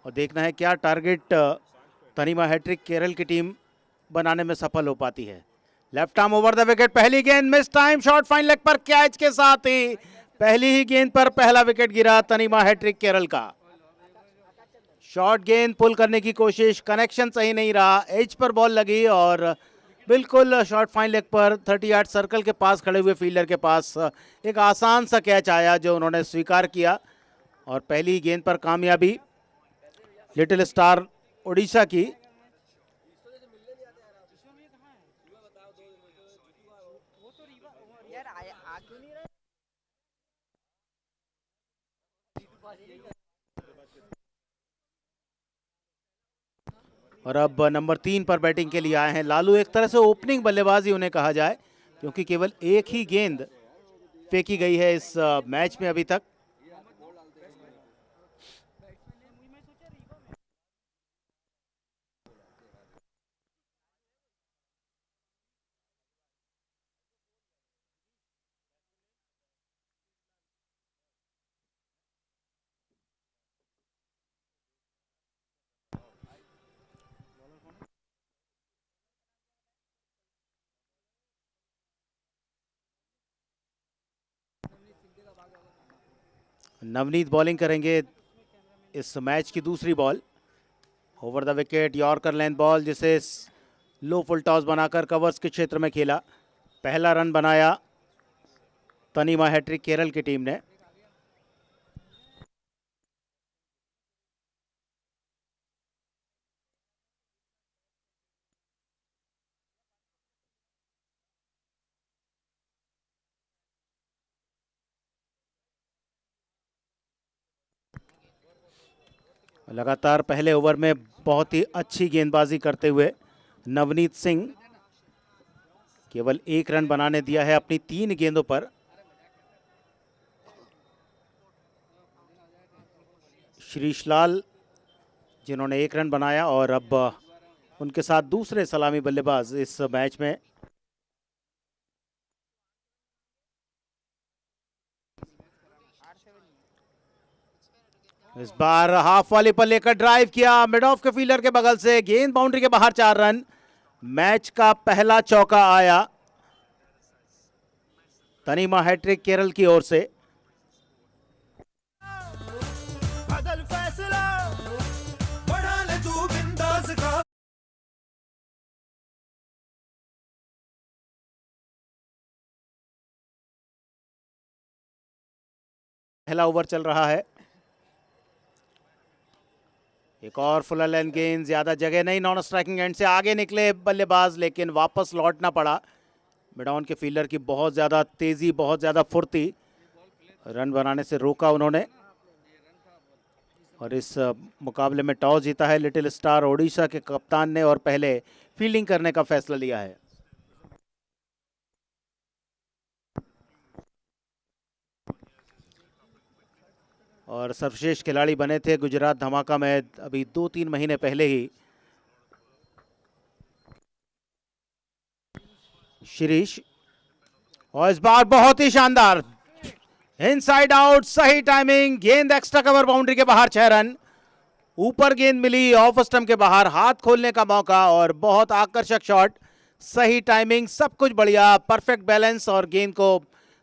और देखना है क्या टारगेट तनीमा हैट्रिक केरल की टीम बनाने में सफल हो पाती है। Left arm over the wicket, पहली गेंद miss time, shot fine leg पर कैच के साथ ही पहली ही गेंद पर पहला विकेट गिरा तनीमा हैट्रिक केरल का। शॉर्ट गेंद पुल करने की कोशिश, कनेक्शन सही नहीं रहा, एज पर बॉल लगी और बिल्कुल शॉर्ट फाइन लेग पर 38 सर्कल के पास खड़े हुए फील्डर के पास एक आसान सा कैच आया जो उन्होंने स्वीकार किया और पहली गेंद पर कामयाबी लिटिल स्टार उड़ीसा की। और अब नंबर 3 पर बैटिंग के लिए आए हैं लालू। एक तरह से ओपनिंग बल्लेबाजी उन्हें कहा जाए क्योंकि केवल एक ही गेंद फेंकी गई है इस मैच में अभी तक। नवनीत बॉलिंग करेंगे इस मैच की दूसरी ball. Over the wicket yorker length ball जिसे लो फुल टॉस बनाकर कवर्स के क्षेत्र में खेला। पहला रन बनाया तनीमा हैट्रिक केरल की टीम ने। लगातार पहले ओवर में बहुत ही अच्छी गेंदबाजी करते हुए नवनीत सिंह केवल एक रन बनाने दिया है अपनी 3 गेंदों पर। श्रीश लाल जिन्होंने 1 रन बनाया और अब उनके साथ दूसरे सलामी बल्लेबाज इस मैच में। इस बार हाफ वाली पर लेकर ड्राइव किया मिड ऑफ के फील्डर के बगल से, गेंद बाउंड्री के बाहर, 4 रन। मैच का पहला चौका आया तनीमा हैट्रिक केरल की ओर से। पहला ओवर चल रहा है। एक और फुल लेंथ गेंद, ज्यादा जगह नहीं, नॉन स्ट्राइकिंग एंड से आगे निकले बल्लेबाज लेकिन वापस लौटना पड़ा। मिडॉन के फील्डर की बहुत ज्यादा तेजी, बहुत ज्यादा फुर्ती, रन बनाने से रोका उन्होंने। और इस मुकाबले में टॉस जीता है लिटिल स्टार ओडिशा के कप्तान ने और पहले फील्डिंग करने का फैसला लिया है। और सर्वश्रेष्ठ खिलाड़ी बने थे गुजरात धमाका में अभी 2-3 महीने पहले ही शिरीष। और इस बार बहुत ही शानदार इनसाइड आउट, सही टाइमिंग, गेंद एक्स्ट्रा कवर बाउंड्री के बाहर, 6 रन। ऊपर गेंद मिली, ऑफ स्टंप के बाहर, हाथ खोलने का मौका और बहुत आकर्षक शॉट, सही टाइमिंग, सब कुछ बढ़िया, परफेक्ट बैलेंस और गेंद को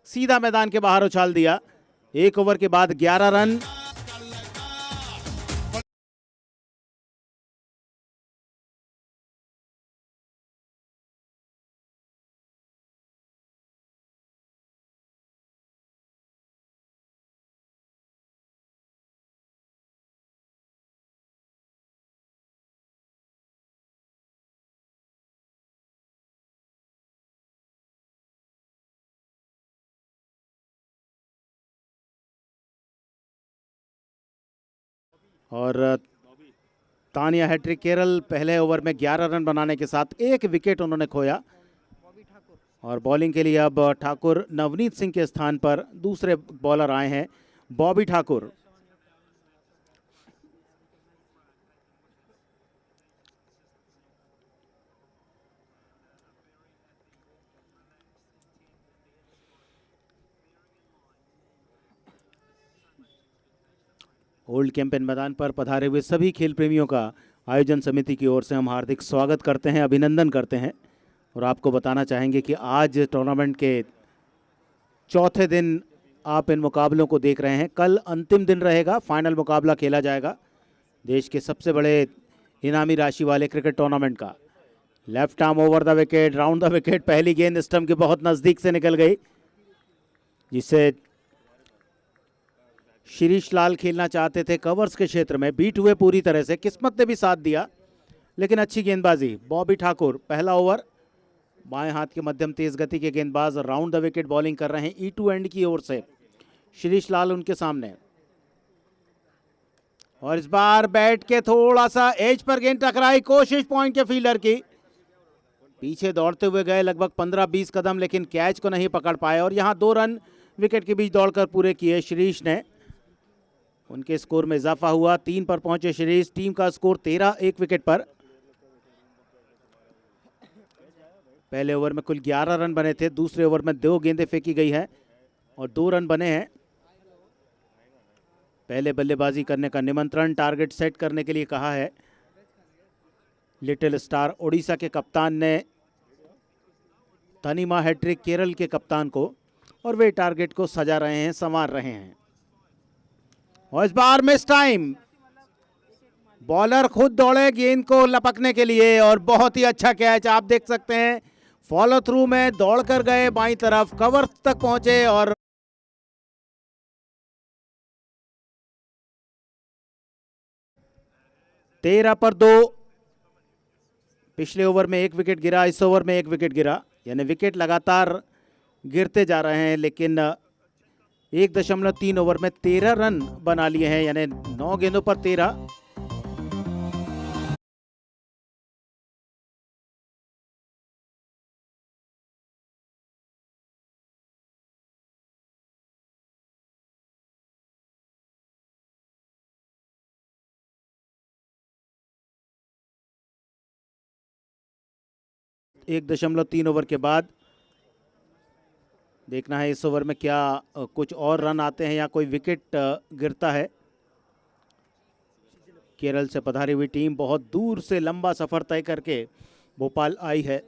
सीधा मैदान के बाहर उछाल दिया। 1 ओवर के बाद 11 रन। और तानिया हैट्रिक केरल पहले ओवर में 11 रन बनाने के साथ 1 विकेट उन्होंने खोया। और बॉलिंग के लिए अब ठाकुर नवनीत सिंह के स्थान पर दूसरे बॉलर आए हैं, बॉबी ठाकुर। ओल्ड कैंपेन मैदान पर पधारे हुए सभी खेल प्रेमियों का आयोजन समिति की ओर से हम हार्दिक स्वागत करते हैं, अभिनंदन करते हैं और आपको बताना चाहेंगे कि आज टूर्नामेंट के चौथे दिन आप इन मुकाबलों को देख रहे हैं। कल अंतिम दिन रहेगा, फाइनल मुकाबला खेला जाएगा देश के सबसे बड़े इनामी राशि वाले क्रिकेट टूर्नामेंट का। Left arm over the wicket, round the wicket. पहली गेंद स्टंप के बहुत नज़दीक से निकल गई, जिससे शिरीष लाल खेलना चाहते थे कवर्स के क्षेत्र में, बीट हुए पूरी तरह से। किस्मत ने भी साथ दिया, लेकिन अच्छी गेंदबाजी। बॉबी ठाकुर पहला ओवर, बाएं हाथ के मध्यम तेज गति के गेंदबाज राउंड द विकेट बॉलिंग कर रहे हैं ई टू एंड की ओर से। शिरीष लाल उनके सामने, और इस बार बैट के थोड़ा सा एज पर गेंद टकराई। कोशिश पॉइंट के फील्डर की, पीछे दौड़ते हुए गए लगभग 15-20 कदम, लेकिन कैच को नहीं पकड़ पाए और यहां 2 रन विकेट के बीच दौड़कर पूरे किए शिरीष ने। उनके स्कोर में इजाफा हुआ, 3 पर पहुंचे शिरीष। टीम का स्कोर 13 एक विकेट पर। पहले ओवर में कुल 11 रन बने थे, दूसरे ओवर में 2 गेंदें फेंकी गई है और 2 रन बने हैं। पहले बल्लेबाजी करने का निमंत्रण, टारगेट सेट करने के लिए कहा है लिटिल स्टार ओडिशा के कप्तान ने तनिमा हैट्रिक केरल के कप्तान को, और वे टारगेट को सजा रहे हैं, संवार रहे हैं। और इस बार मिस टाइम, बॉलर खुद दौड़े गेंद को लपकने के लिए और बहुत ही अच्छा कैच। आप देख सकते हैं फॉलो थ्रू में दौड़ कर गए बाईं तरफ, कवर तक पहुंचे और तेरह पर 2। पिछले ओवर में 1 विकेट गिरा, इस ओवर में 1 विकेट गिरा, यानी विकेट लगातार गिरते जा रहे हैं। लेकिन 1.3 ओवर में 13 रन बना लिए हैं, यानी 9 गेंदों पर 13। एक 1.3 ओवर के बाद देखना है इस ओवर में क्या कुछ और रन आते हैं या कोई विकेट गिरता है। केरल से पधारी हुई टीम बहुत दूर से लंबा सफर तय करके भोपाल आई है।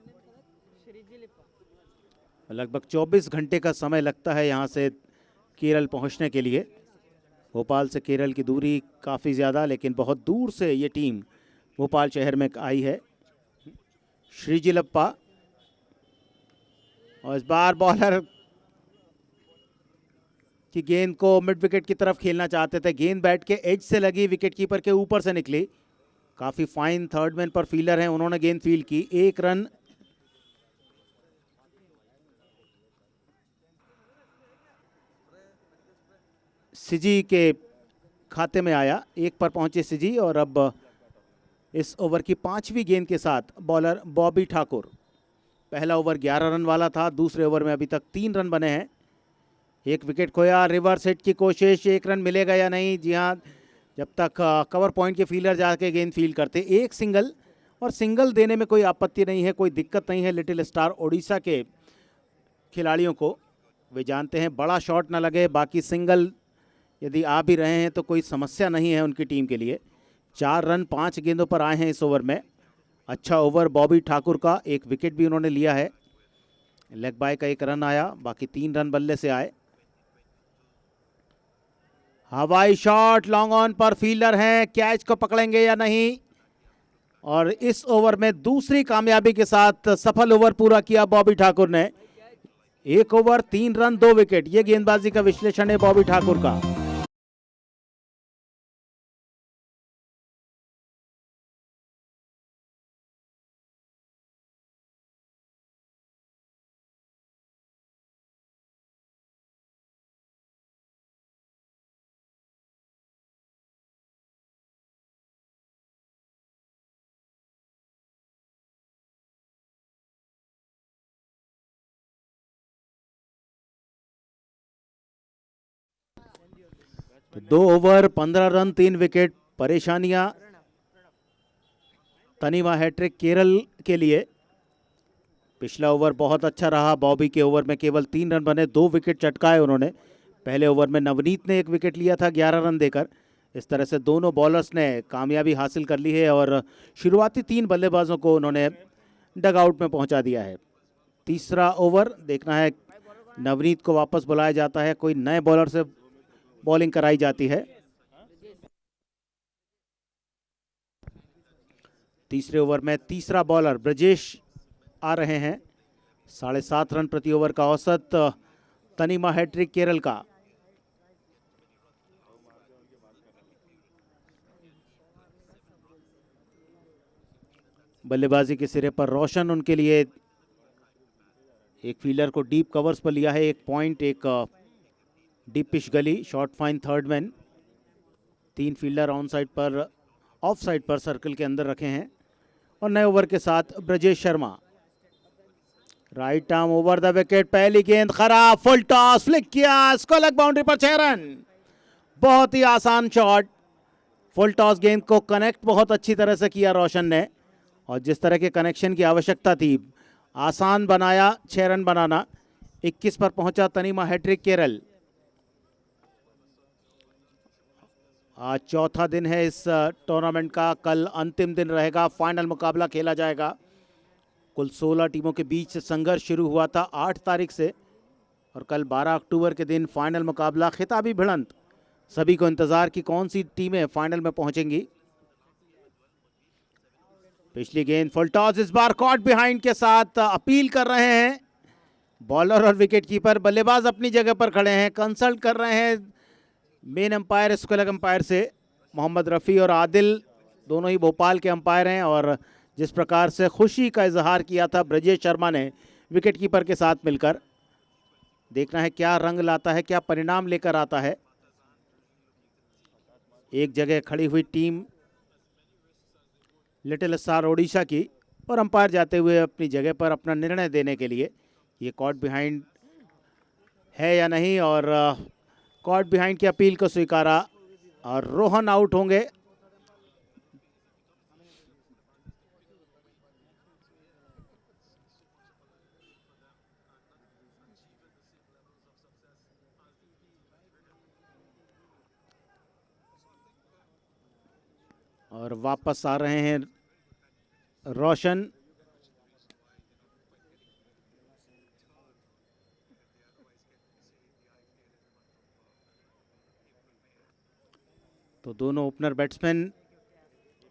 लगभग 24 घंटे का समय लगता है यहाँ से केरल पहुँचने के लिए। भोपाल से केरल की दूरी काफ़ी ज़्यादा, लेकिन बहुत दूर से ये टीम भोपाल शहर में आई है। श्रीजिलप्पा, और इस बार बॉलर की गेंद को मिड विकेट की तरफ खेलना चाहते थे, गेंद बैट के एज से लगी, विकेट कीपर के ऊपर से निकली। काफ़ी फाइन थर्ड मैन पर फील्डर हैं, उन्होंने गेंद फील्ड की। 1 रन सिजी के खाते में आया, 1 पर पहुंचे सिजी। और अब इस ओवर की 5वीं गेंद के साथ बॉलर बॉबी ठाकुर। पहला ओवर 11 रन वाला था, दूसरे ओवर में अभी तक 3 रन बने हैं। 1 विकेट खोया, रिवर्स हिट की कोशिश, 1 रन मिलेगा या नहीं? जी हाँ, जब तक कवर पॉइंट के फील्डर जाके गेंद फील्ड करते। 1 सिंगल, और सिंगल देने में कोई आपत्ति नहीं है, कोई दिक्कत नहीं है लिटिल स्टार ओडिशा के खिलाड़ियों को। वे जानते हैं बड़ा शॉट ना लगे, बाकी सिंगल यदि आ भी रहे हैं तो कोई समस्या नहीं है उनकी टीम के लिए। 4 रन 5 गेंदों पर आए हैं इस ओवर में। अच्छा ओवर बॉबी ठाकुर का, 1 विकेट भी उन्होंने लिया है। लेग बाय का 1 रन आया, बाकी 3 रन बल्ले से आए। हवाई शॉट, लॉन्ग ऑन पर फील्डर हैं, कैच को पकड़ेंगे या नहीं? और इस ओवर में दूसरी कामयाबी के साथ सफल ओवर पूरा किया बॉबी ठाकुर ने। 1 ओवर 3 रन 2 विकेट, ये गेंदबाजी का विश्लेषण है बॉबी ठाकुर का। तो 2 ओवर 15 रन 3 विकेट, परेशानियां तनिमा हैट्रिक केरल के लिए। पिछला ओवर बहुत अच्छा रहा, बॉबी के ओवर में केवल 3 रन बने, 2 विकेट चटकाए उन्होंने। पहले ओवर में नवनीत ने 1 विकेट लिया था 11 रन देकर, इस तरह से दोनों बॉलर्स ने कामयाबी हासिल कर ली है और शुरुआती 3 बल्लेबाजों को उन्होंने डगआउट में पहुंचा दिया है। तीसरा ओवर देखना है, नवनीत को वापस बुलाया जाता है, कोई नए बॉलर से बॉलिंग कराई जाती है। तीसरे ओवर में तीसरा बॉलर ब्रजेश आ रहे हैं। 7.5 रन प्रति ओवर का औसत। तनीमा हैट्रिक केरल का। बल्लेबाजी के सिरे पर रोशन उनके लिए एक फील्डर को डीप कवर्स पर लिया है। 1 पॉइंट, एक डीप पिच गली, short fine third man. 3 fielder on side पर, ऑफ साइड पर सर्कल के अंदर रखे हैं। और नए ओवर के साथ Brajesh Sharma. Right arm over the wicket, पहली गेंद खराब, फुल टॉस, फ्लिक किया, इसको अलग बाउंड्री पर 6 रन। बहुत ही आसान शॉट, फुल टॉस गेंद को कनेक्ट बहुत अच्छी तरह से किया रोशन ने, और जिस तरह के कनेक्शन की आवश्यकता थी आसान बनाया 6 रन बनाना। 21 पर पहुंचा तनीमा हैट्रिक केरल। आज चौथा दिन है इस टूर्नामेंट का, कल अंतिम दिन रहेगा, फाइनल मुकाबला खेला जाएगा। कुल 16 टीमों के बीच संघर्ष शुरू हुआ था 8 तारीख से, और कल 12 अक्टूबर के दिन फाइनल मुकाबला, खिताबी भिड़ंत। सभी को इंतजार कि कौन सी टीमें फाइनल में पहुंचेंगी। पिछली गेंद फुल टॉस, इस बार कॉट बिहाइंड के साथ अपील कर रहे हैं बॉलर और विकेट कीपर। बल्लेबाज अपनी जगह पर खड़े हैं, कंसल्ट कर रहे हैं मेन अंपायर, इसको अलग अंपायर से। मोहम्मद रफ़ी और आदिल दोनों ही भोपाल के अंपायर हैं, और जिस प्रकार से खुशी का इजहार किया था ब्रजेश शर्मा ने विकेट कीपर के साथ मिलकर, देखना है क्या रंग लाता है, क्या परिणाम लेकर आता है। एक जगह खड़ी हुई टीम लिटिल स्टार ओडिशा की, और अंपायर जाते हुए अपनी जगह पर अपना निर्णय देने के लिए, ये कॉट बिहाइंड है या नहीं, और कॉट बिहाइंड की अपील को स्वीकारा और रोहन आउट होंगे। और वापस आ रहे हैं रोशन। तो दोनों ओपनर बैट्समैन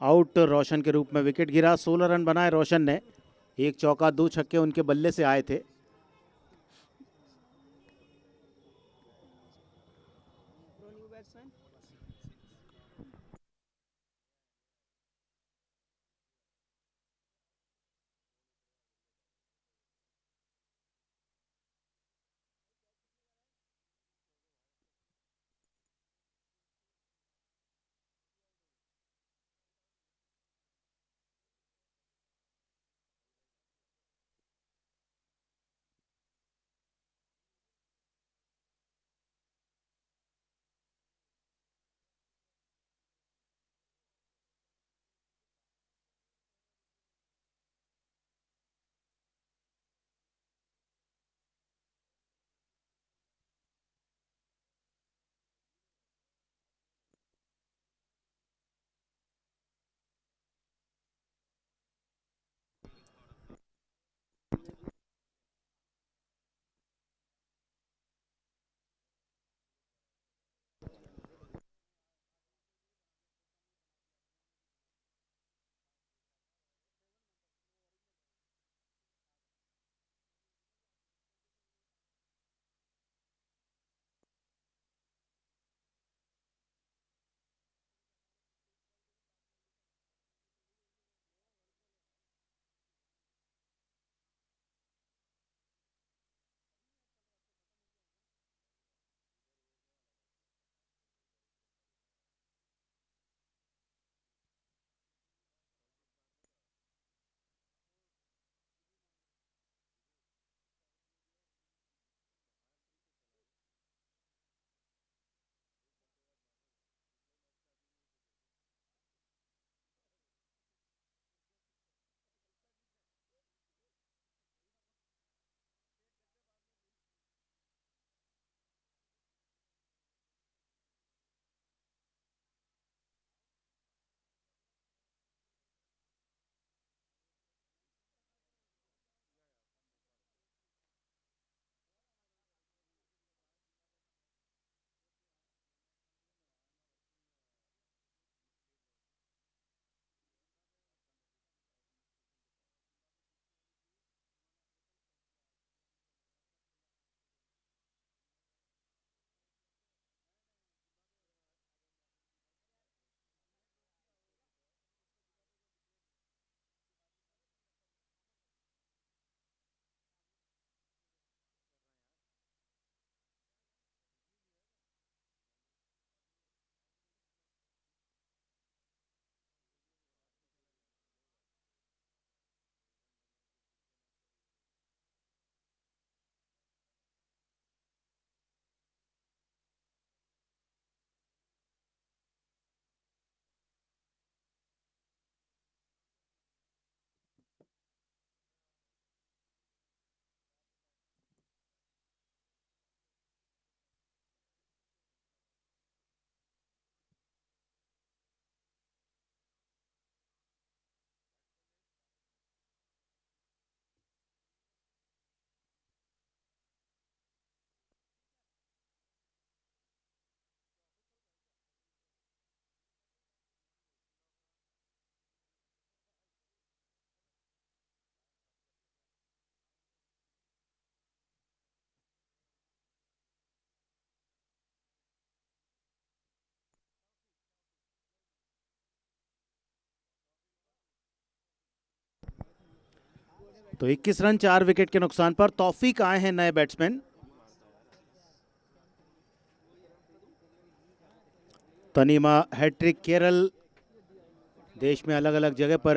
आउट, रोशन के रूप में विकेट गिरा। 16 रन बनाए रोशन ने, 1 चौका 2 छक्के उनके बल्ले से आए थे। तो 21 रन 4 विकेट के नुकसान पर तौफीक आए हैं नए बैट्समैन। तनीमा हैट्रिक केरल, देश में अलग अलग जगह पर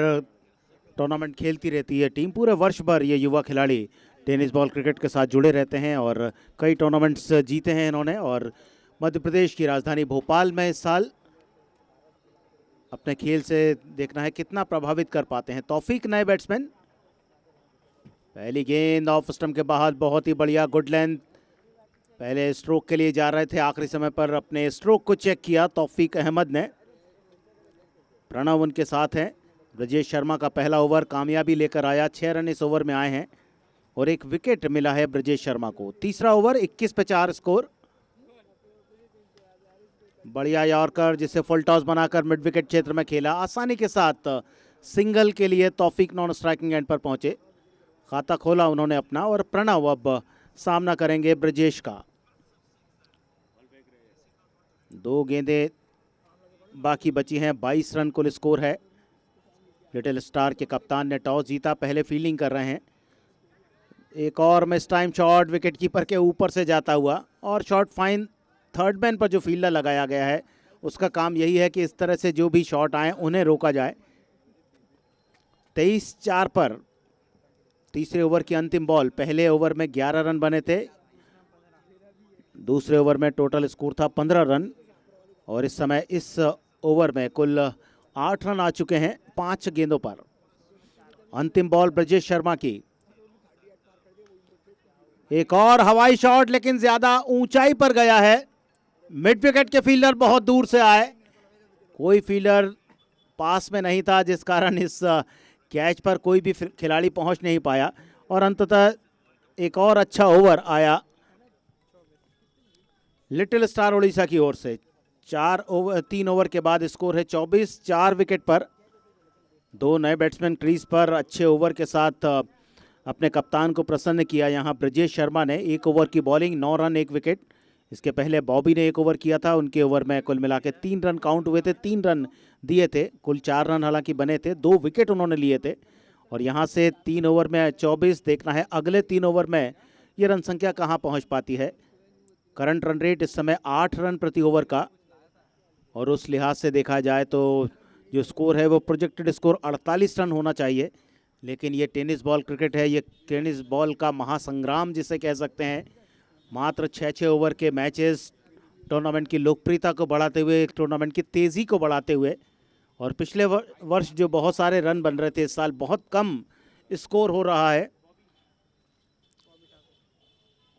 टूर्नामेंट खेलती रहती है टीम। पूरे वर्ष भर ये युवा खिलाड़ी टेनिस बॉल क्रिकेट के साथ जुड़े रहते हैं और कई टूर्नामेंट्स जीते हैं इन्होंने। और मध्य प्रदेश की राजधानी भोपाल में इस साल अपने खेल से देखना है कितना प्रभावित कर पाते हैं तौफीक नए बैट्समैन। पहली गेंद ऑफ स्टंप के बाहर, बहुत ही बढ़िया गुड लेंथ। पहले स्ट्रोक के लिए जा रहे थे, आखिरी समय पर अपने स्ट्रोक को चेक किया तौफीक अहमद ने। प्रणव उनके साथ हैं। ब्रजेश शर्मा का पहला ओवर कामयाबी लेकर आया, 6 रन इस ओवर में आए हैं और 1 विकेट मिला है ब्रजेश शर्मा को। तीसरा ओवर 21 पे 4 स्कोर। बढ़िया यॉर्कर जिसे फुल टॉस बनाकर मिड विकेट क्षेत्र में खेला, आसानी के साथ सिंगल के लिए तौफीक नॉन स्ट्राइकिंग एंड पर पहुंचे। खाता खोला उन्होंने अपना और प्रणव अब सामना करेंगे ब्रजेश का। 2 गेंदें बाकी बची हैं, 22 रन कुल स्कोर है। लिटिल स्टार के कप्तान ने टॉस जीता, पहले फील्डिंग कर रहे हैं। एक और miss time shot wicket keeper के ऊपर से जाता हुआ और शॉट फाइन। थर्ड मैन पर जो फील्डर लगाया गया है उसका काम यही है कि इस तरह से जो भी शॉट आए उन्हें रोका जाए। 23-4 पर तीसरे ओवर की अंतिम बॉल। पहले ओवर में 11 रन बने थे, दूसरे ओवर में टोटल स्कोर था 15 रन और इस समय इस ओवर में कुल 8 रन आ चुके हैं 5 गेंदों पर। अंतिम बॉल ब्रजेश शर्मा की। एक और हवाई शॉट लेकिन ज्यादा ऊंचाई पर गया है। मिड विकेट के फील्डर बहुत दूर से आए, कोई फील्डर पास में नहीं था जिस कारण इस कैच पर कोई भी खिलाड़ी पहुंच नहीं पाया और अंततः एक और अच्छा ओवर आया लिटिल स्टार उड़ीसा की ओर से। 3 ओवर के बाद स्कोर है 24, 4 विकेट पर। 2 नए बैट्समैन क्रीज पर अच्छे ओवर के साथ अपने कप्तान को प्रसन्न किया। यहाँ ब्रजेश शर्मा ने 1 ओवर की बॉलिंग, 9 रन 1 विकेट। इसके पहले बॉबी ने 1 ओवर किया था, उनके ओवर में कुल मिला के 3 रन काउंट हुए थे, 3 रन दिए थे, कुल 4 रन हालांकि बने थे, 2 विकेट उन्होंने लिए थे। और यहाँ से 3 ओवर में 24, देखना है अगले 3 ओवर में ये रन संख्या कहाँ पहुँच पाती है। करंट रन रेट इस समय 8 रन प्रति ओवर का और उस लिहाज से देखा जाए तो जो स्कोर है वो प्रोजेक्टेड स्कोर 48 रन होना चाहिए। लेकिन ये टेनिस बॉल क्रिकेट है, ये टेनिस बॉल का महासंग्राम जिसे कह सकते हैं। मात्र 6-6 ओवर के मैचेस टूर्नामेंट की लोकप्रियता को बढ़ाते हुए, टूर्नामेंट की तेज़ी को बढ़ाते हुए, और पिछले वर्ष जो बहुत सारे रन बन रहे थे इस साल बहुत कम स्कोर हो रहा है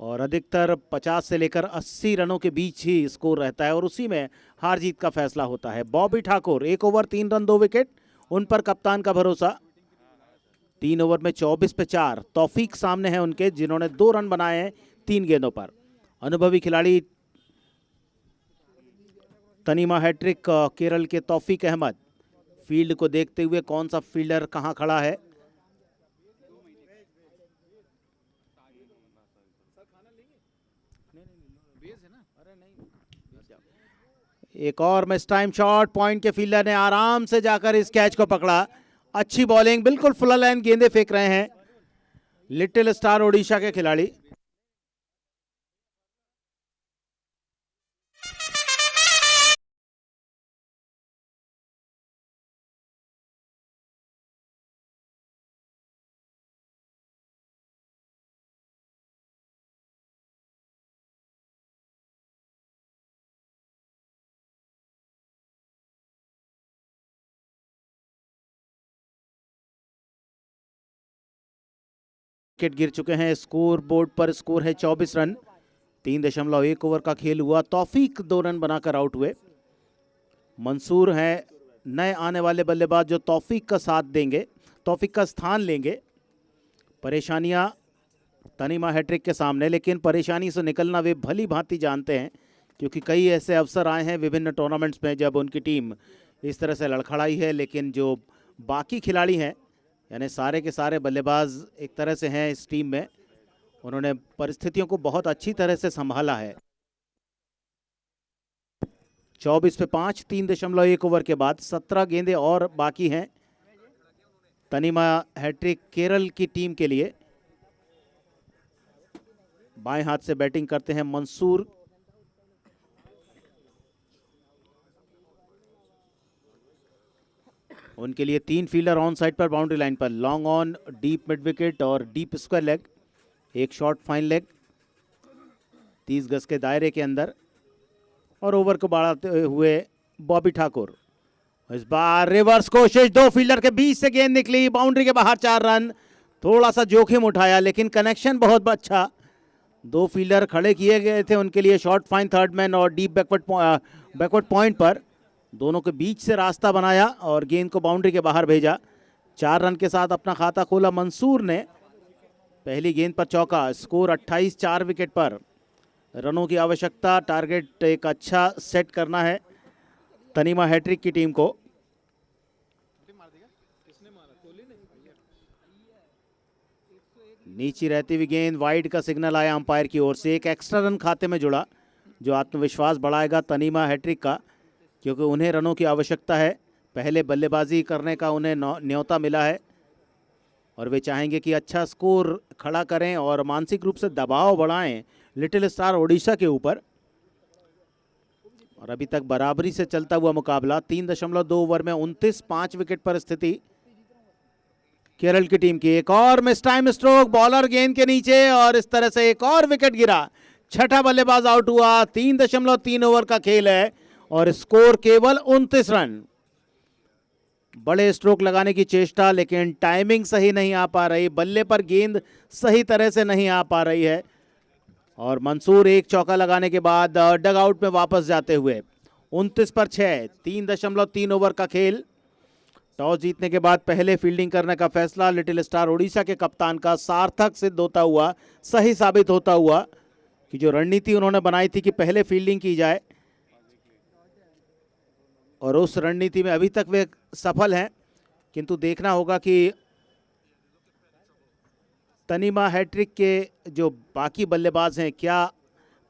और अधिकतर 50 से लेकर 80 रनों के बीच ही स्कोर रहता है और उसी में हार जीत का फैसला होता है। Bobby Thakur 1 over 3 run 2 wicket, उन पर कप्तान का भरोसा। 3 ओवर में 24 पे 4। तौफीक सामने हैं उनके जिन्होंने 2 रन बनाए हैं 3 गेंदों पर। अनुभवी खिलाड़ी तनीमा हैट्रिक केरल के तौफीक अहमद। फील्ड को देखते हुए कौन सा फील्डर कहां खड़ा है। एक और मिस टाइम शॉट, पॉइंट के फील्डर ने आराम से जाकर इस कैच को पकड़ा। अच्छी बॉलिंग, बिल्कुल फुल लाइन गेंदे फेंक रहे हैं लिटिल स्टार ओडिशा के खिलाड़ी। विकेट गिर चुके हैं, स्कोर बोर्ड पर स्कोर है 24 रन। 3.1 ओवर का खेल हुआ। तौफीक 2 रन बनाकर आउट हुए। मंसूर हैं नए आने वाले बल्लेबाज जो तौफीक का साथ देंगे, तौफीक का स्थान लेंगे। परेशानियां तनीमा हैट्रिक के सामने, लेकिन परेशानी से निकलना वे भली भांति जानते हैं क्योंकि कई ऐसे अवसर आए हैं विभिन्न टूर्नामेंट्स में जब उनकी टीम इस तरह से लड़खड़ाई है। लेकिन जो बाकी खिलाड़ी हैं यानी सारे के सारे बल्लेबाज एक तरह से हैं इस टीम में, उन्होंने परिस्थितियों को बहुत अच्छी तरह से संभाला है। 24 पे 5, 3.1 ओवर के बाद 17 गेंदें और बाकी हैं। तनिमा हैट्रिक केरल की टीम के लिए। बाएं हाथ से बैटिंग करते हैं मंसूर। उनके लिए 3 फील्डर ऑन साइड पर बाउंड्री लाइन पर, long on, deep mid wicket और डीप स्क्वायर लेग। एक शॉर्ट फाइन लेग 30 गज के दायरे के अंदर। और ओवर को बढ़ाते हुए बॉबी ठाकुर। इस बार रिवर्स कोशिश, 2 फील्डर के बीच से गेंद निकली, बाउंड्री के बाहर 4 रन। थोड़ा सा जोखिम उठाया लेकिन कनेक्शन बहुत अच्छा। 2 फील्डर खड़े किए गए थे उनके लिए, शॉर्ट फाइन थर्ड मैन और डीप बैकवर्ड पॉइंट पर। दोनों के बीच से रास्ता बनाया और गेंद को बाउंड्री के बाहर भेजा। 4 रन के साथ अपना खाता खोला मंसूर ने। पहली गेंद पर चौका, स्कोर 28, 4 विकेट पर। रनों की आवश्यकता, टारगेट एक अच्छा सेट करना है तनिमा हैट्रिक की टीम को। नीचे रहती हुई गेंद, वाइड का सिग्नल आया अंपायर की ओर से। एक एक्स्ट्रा रन खाते में जुड़ा जो आत्मविश्वास बढ़ाएगा तनिमा हैट्रिक का, क्योंकि उन्हें रनों की आवश्यकता है। पहले बल्लेबाजी करने का उन्हें न्योता मिला है और वे चाहेंगे कि अच्छा स्कोर खड़ा करें और मानसिक रूप से दबाव बढ़ाएं लिटिल स्टार ओडिशा के ऊपर। और अभी तक बराबरी से चलता हुआ मुकाबला, 3.2 ओवर में 29, 5 विकेट पर स्थिति केरल की टीम की। एक और मिस टाइम स्ट्रोक, बॉलर गेंद के नीचे और इस तरह से एक और विकेट गिरा। छठा बल्लेबाज आउट हुआ। 3.3 ओवर का खेल है और स्कोर केवल 29 रन। बड़े स्ट्रोक लगाने की चेष्टा लेकिन टाइमिंग सही नहीं आ पा रही, बल्ले पर गेंद सही तरह से नहीं आ पा रही है। और मंसूर एक चौका लगाने के बाद डग आउट में वापस जाते हुए 29 पर 6, 3.3 ओवर का खेल। टॉस जीतने के बाद पहले फील्डिंग करने का फैसला लिटिल स्टार ओडिशा के कप्तान का सार्थक सिद्ध होता हुआ, सही साबित होता हुआ कि जो रणनीति उन्होंने बनाई थी कि पहले फील्डिंग की जाए, और उस रणनीति में अभी तक वे सफल हैं। किंतु देखना होगा कि तनिमा हैट्रिक के जो बाकी बल्लेबाज हैं क्या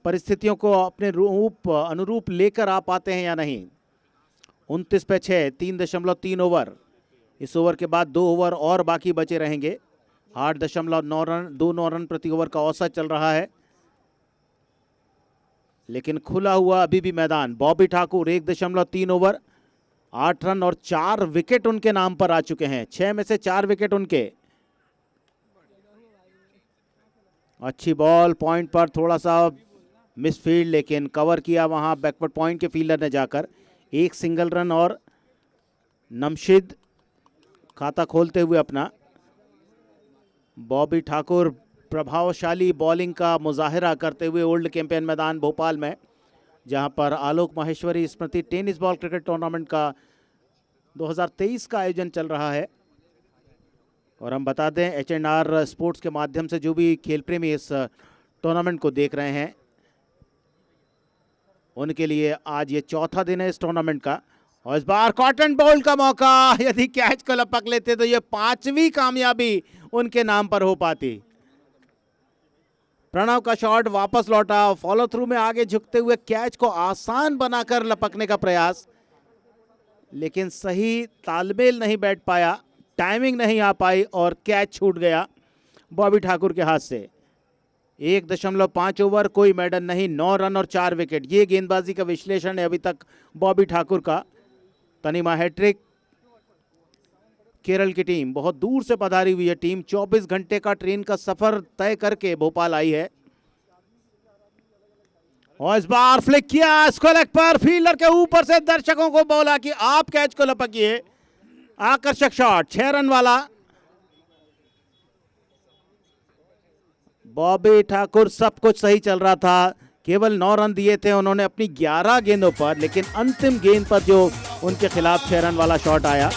परिस्थितियों को अपने अनुरूप लेकर आ पाते हैं या नहीं। 29 पे 6, 3.3 ओवर। इस ओवर के बाद 2 ओवर और बाकी बचे रहेंगे। 8.9 रन, 2 रन प्रति ओवर का औसत चल रहा है, लेकिन खुला हुआ अभी भी मैदान। बॉबी ठाकुर 1.3 ओवर, 8 रन और 4 विकेट उनके नाम पर आ चुके हैं। 6 में से 4 विकेट उनके। अच्छी बॉल, पॉइंट पर थोड़ा सा मिसफील्ड, लेकिन कवर किया वहां बैकवर्ड पॉइंट के फील्डर ने जाकर। एक सिंगल रन और नमशिद खाता खोलते हुए अपना। बॉबी ठाकुर प्रभावशाली बॉलिंग का मुजाहिरा करते हुए ओल्ड कैंपेन मैदान भोपाल में, जहां पर आलोक माहेश्वरी स्मृति टेनिस बॉल क्रिकेट टूर्नामेंट का 2023 का आयोजन चल रहा है। और हम बता दें H&R स्पोर्ट्स के माध्यम से जो भी खेल प्रेमी इस टूर्नामेंट को देख रहे हैं उनके लिए आज ये चौथा दिन है इस टूर्नामेंट का। और इस बार कॉटन बॉल का मौका, यदि कैच को लपक लेते तो ये 5वीं कामयाबी उनके नाम पर हो पाती। प्रणव का शॉट वापस लौटा, फॉलो थ्रू में आगे झुकते हुए कैच को आसान बनाकर लपकने का प्रयास, लेकिन सही तालमेल नहीं बैठ पाया, टाइमिंग नहीं आ पाई और कैच छूट गया बॉबी ठाकुर के हाथ से। 1.5 ओवर, कोई मेडन नहीं, 9 रन और 4 विकेट। ये गेंदबाजी का विश्लेषण है अभी तक बॉबी ठाकुर का। तनिमा हैट्रिक केरल की टीम बहुत दूर से पधारी हुई है टीम, 24 घंटे का ट्रेन का सफर तय करके भोपाल आई है। और इस बार फ्लिक किया स्क्वायर लेग पर, फील्डर के ऊपर से दर्शकों को बोला कि आप कैच को लपकिए। आकर्षक शॉट, 6 रन वाला। बॉबी ठाकुर सब कुछ सही चल रहा था, केवल 9 रन दिए थे उन्होंने अपनी 11 गेंदों पर, लेकिन अंतिम गेंद पर जो उनके खिलाफ 6 रन वाला शॉट आया,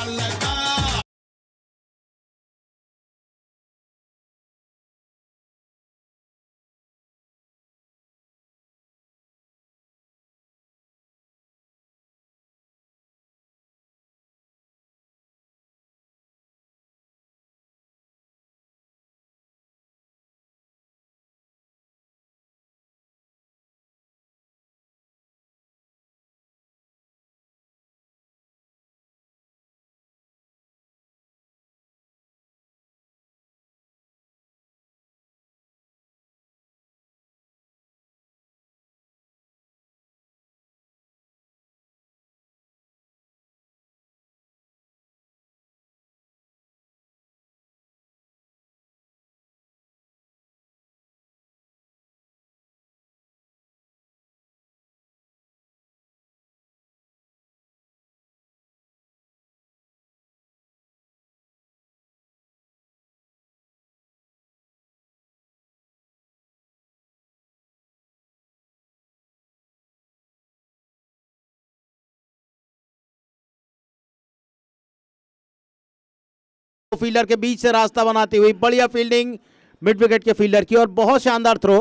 फील्डर के बीच से रास्ता बनाती हुई बढ़िया फील्डिंग मिड विकेट के फील्डर की और बहुत शानदार थ्रो।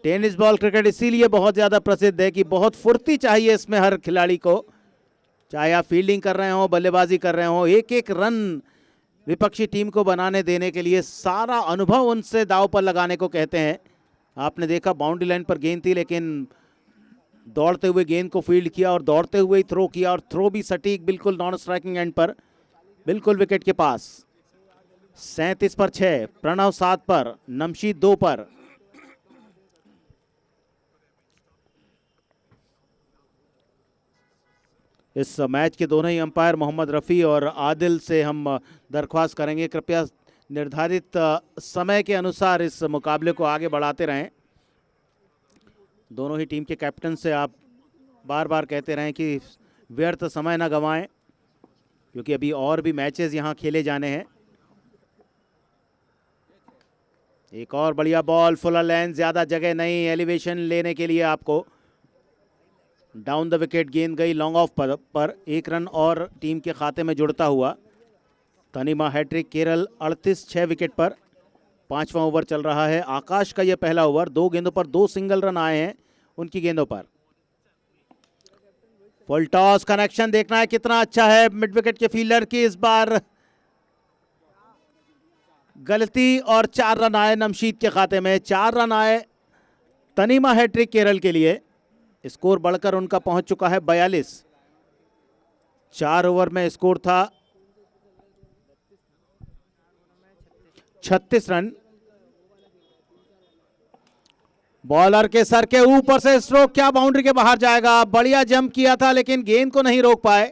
टेनिस बॉल क्रिकेट इसीलिए बहुत ज्यादा प्रसिद्ध है कि बहुत फुर्ती चाहिए इसमें हर खिलाड़ी को, चाहे आप फील्डिंग कर रहे हो बल्लेबाजी कर रहे हो, एक एक रन विपक्षी टीम को बनाने देने के लिए सारा अनुभव उनसे दांव पर लगाने को कहते हैं। आपने देखा बाउंड्री लाइन पर गेंद थी लेकिन दौड़ते हुए गेंद को फील्ड किया और दौड़ते हुए ही थ्रो किया और थ्रो भी सटीक बिल्कुल नॉन स्ट्राइकिंग एंड पर, बिल्कुल विकेट के पास। 37 पर 6, प्रणव 7 पर, नमशीद 2 पर। इस मैच के दोनों ही अंपायर मोहम्मद रफ़ी और आदिल से हम दरख्वास्त करेंगे कृपया निर्धारित समय के अनुसार इस मुकाबले को आगे बढ़ाते रहें। दोनों ही टीम के कैप्टन से आप बार बार कहते रहें कि व्यर्थ समय ना गंवाएं, क्योंकि अभी और भी मैचेस यहां खेले जाने हैं। एक और बढ़िया बॉल, फुलर लेंथ, ज्यादा जगह नहीं, एलिवेशन लेने के लिए आपको। डाउन द विकेट गेंद गई लॉन्ग ऑफ पर 1 रन और टीम के खाते में जुड़ता हुआ। तनिमा हैट्रिक, केरल 38 विकेट पर। 5वां ओवर चल रहा है। आकाश का यह पहला ओवर, 2 गेंदों पर 2 सिंगल रन आए हैं उनकी गेंदों पर। फुल टॉस, कनेक्शन देखना है कितना अच्छा है मिड विकेट के फील्डर की। इस बार गलती और 4 रन आए नमशीद के खाते में। 4 रन आए तनिमा हैट्रिक केरल के लिए। स्कोर बढ़कर उनका पहुंच चुका है 42। 4 ओवर में स्कोर था 36 रन। बॉलर के सर के ऊपर से स्ट्रोक, क्या बाउंड्री के बाहर जाएगा। बढ़िया जंप किया था लेकिन गेंद को नहीं रोक पाए,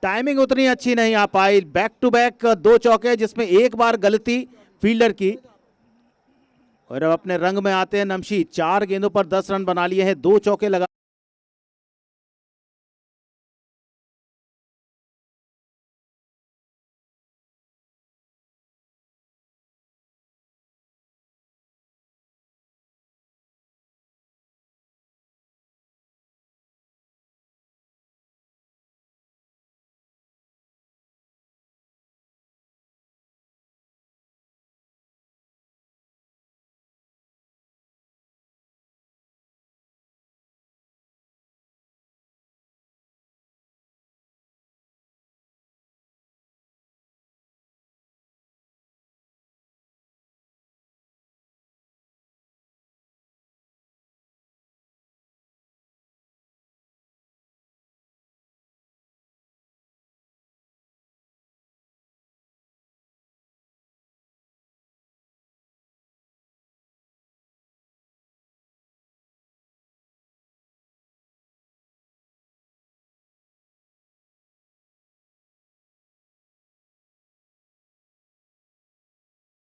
टाइमिंग उतनी अच्छी नहीं आ पाई। बैक टू बैक 2 चौके जिसमें एक बार गलती फील्डर की। और अब अपने रंग में आते हैं नमशीद। 4 गेंदों पर 10 रन बना लिए हैं, 2 चौके लगा।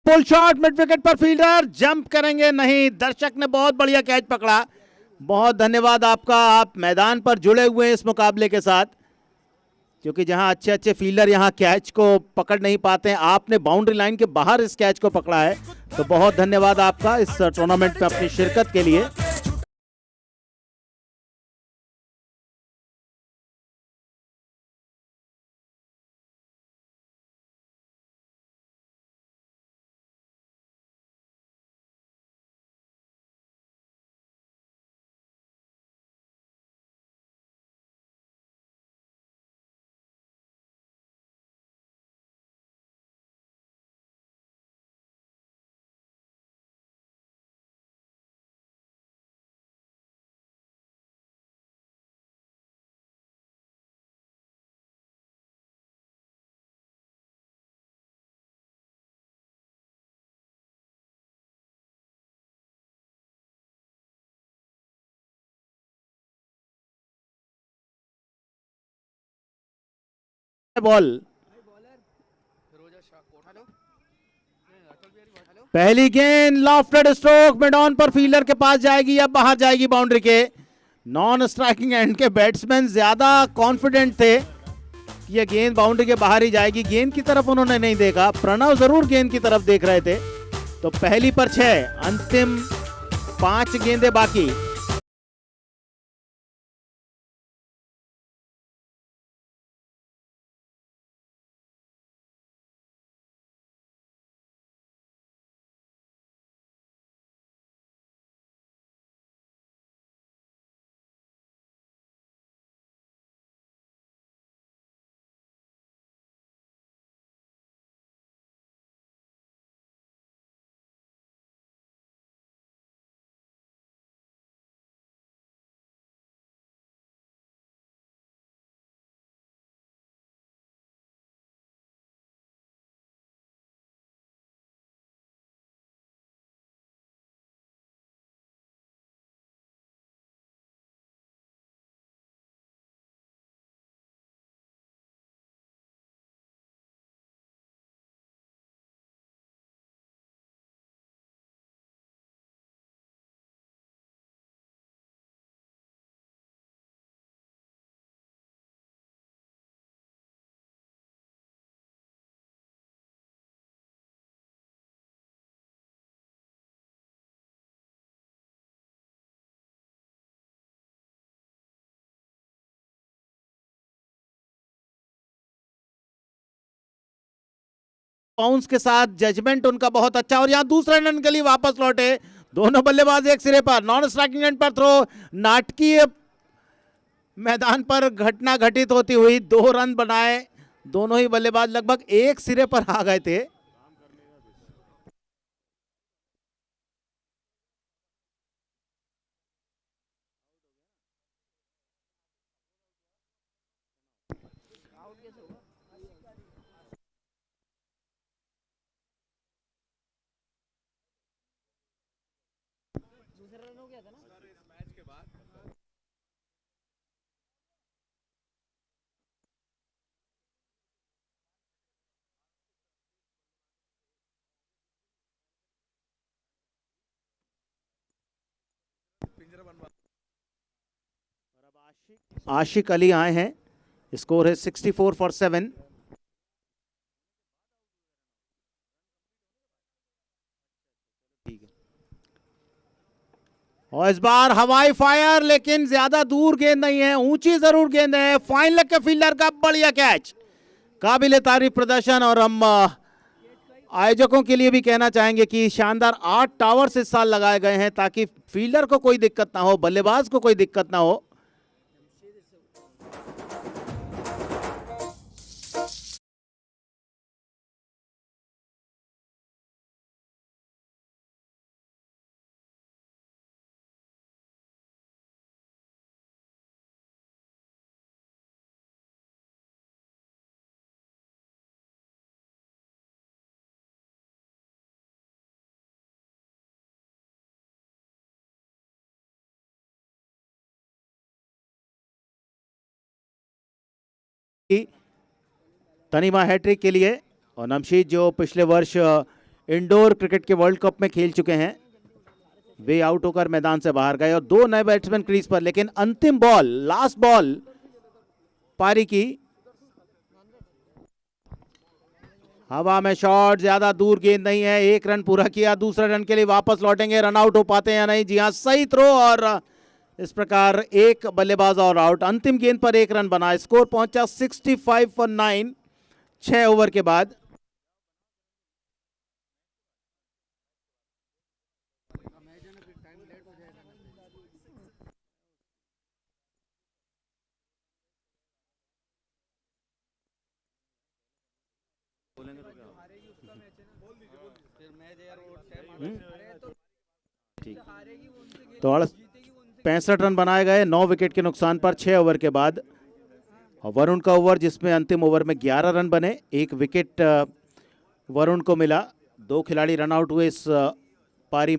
पुल शॉट मिड विकेट पर, फील्डर जंप करेंगे नहीं। दर्शक ने बहुत बढ़िया कैच पकड़ा। बहुत धन्यवाद आपका, आप मैदान पर जुड़े हुए हैं इस मुकाबले के साथ, क्योंकि जहां अच्छे अच्छे फील्डर यहां कैच को पकड़ नहीं पाते हैं, आपने बाउंड्री लाइन के बाहर इस कैच को पकड़ा है। तो बहुत धन्यवाद आपका इस टूर्नामेंट में अपनी शिरकत के लिए। बॉल, पहली गेंद लॉफ्टेड स्ट्रोक मिड ऑन पर, फील्डर के पास जाएगी या बाहर जाएगी बाउंड्री के। नॉन स्ट्राइकिंग एंड के बैट्समैन ज्यादा कॉन्फिडेंट थे कि यह गेंद बाउंड्री के बाहर ही जाएगी। गेंद की तरफ उन्होंने नहीं देखा, प्रणव जरूर गेंद की तरफ देख रहे थे। तो पहली पर 6, अंतिम 5 गेंदें बाकी। बाउंस के साथ जजमेंट उनका बहुत अच्छा, और यहां दूसरा रन के लिए वापस लौटे दोनों बल्लेबाज एक सिरे पर। नॉन स्ट्राइकिंग एंड पर थ्रो, नाटकीय मैदान पर घटना घटित होती हुई 2 रन बनाए। दोनों ही बल्लेबाज लगभग एक सिरे पर आ गए थे। आशिक अली आए हैं, स्कोर है 64 फॉर 7। और इस बार हवाई फायर, लेकिन ज्यादा दूर गेंद नहीं है, ऊंची जरूर गेंद है। फाइन लेग के फील्डर का बढ़िया कैच, काबिले तारीफ प्रदर्शन। और हम आयोजकों के लिए भी कहना चाहेंगे कि शानदार 8 टावर्स इस साल लगाए गए हैं ताकि फील्डर को कोई दिक्कत ना हो, बल्लेबाज को कोई दिक्कत ना हो। तनीमा हैट्रिक के लिए, और नमशीद जो पिछले वर्ष इंडोर क्रिकेट के वर्ल्ड कप में खेल चुके हैं, वे आउट होकर मैदान से बाहर गए। और 2 नए बैट्समैन क्रीज पर, लेकिन अंतिम बॉल, लास्ट बॉल पारी की, हवा में शॉट, ज्यादा दूर गेंद नहीं है। 1 रन पूरा किया, दूसरे रन के लिए वापस लौटेंगे, रन आउट हो पाते हैं या नहीं। जी हां, सही थ्रो, और इस प्रकार एक बल्लेबाज और आउट। अंतिम गेंद पर 1 रन बना, स्कोर पहुंचा 65 फॉर 9 6 ओवर के बाद। ठीक, तो 65 रन बनाए गए 9 विकेट के नुकसान पर 6 ओवर के बाद। और वरुण का ओवर, जिसमें अंतिम ओवर में 11 रन बने, 1 विकेट वरुण को मिला। 2 खिलाड़ी रन आउट हुए इस पारी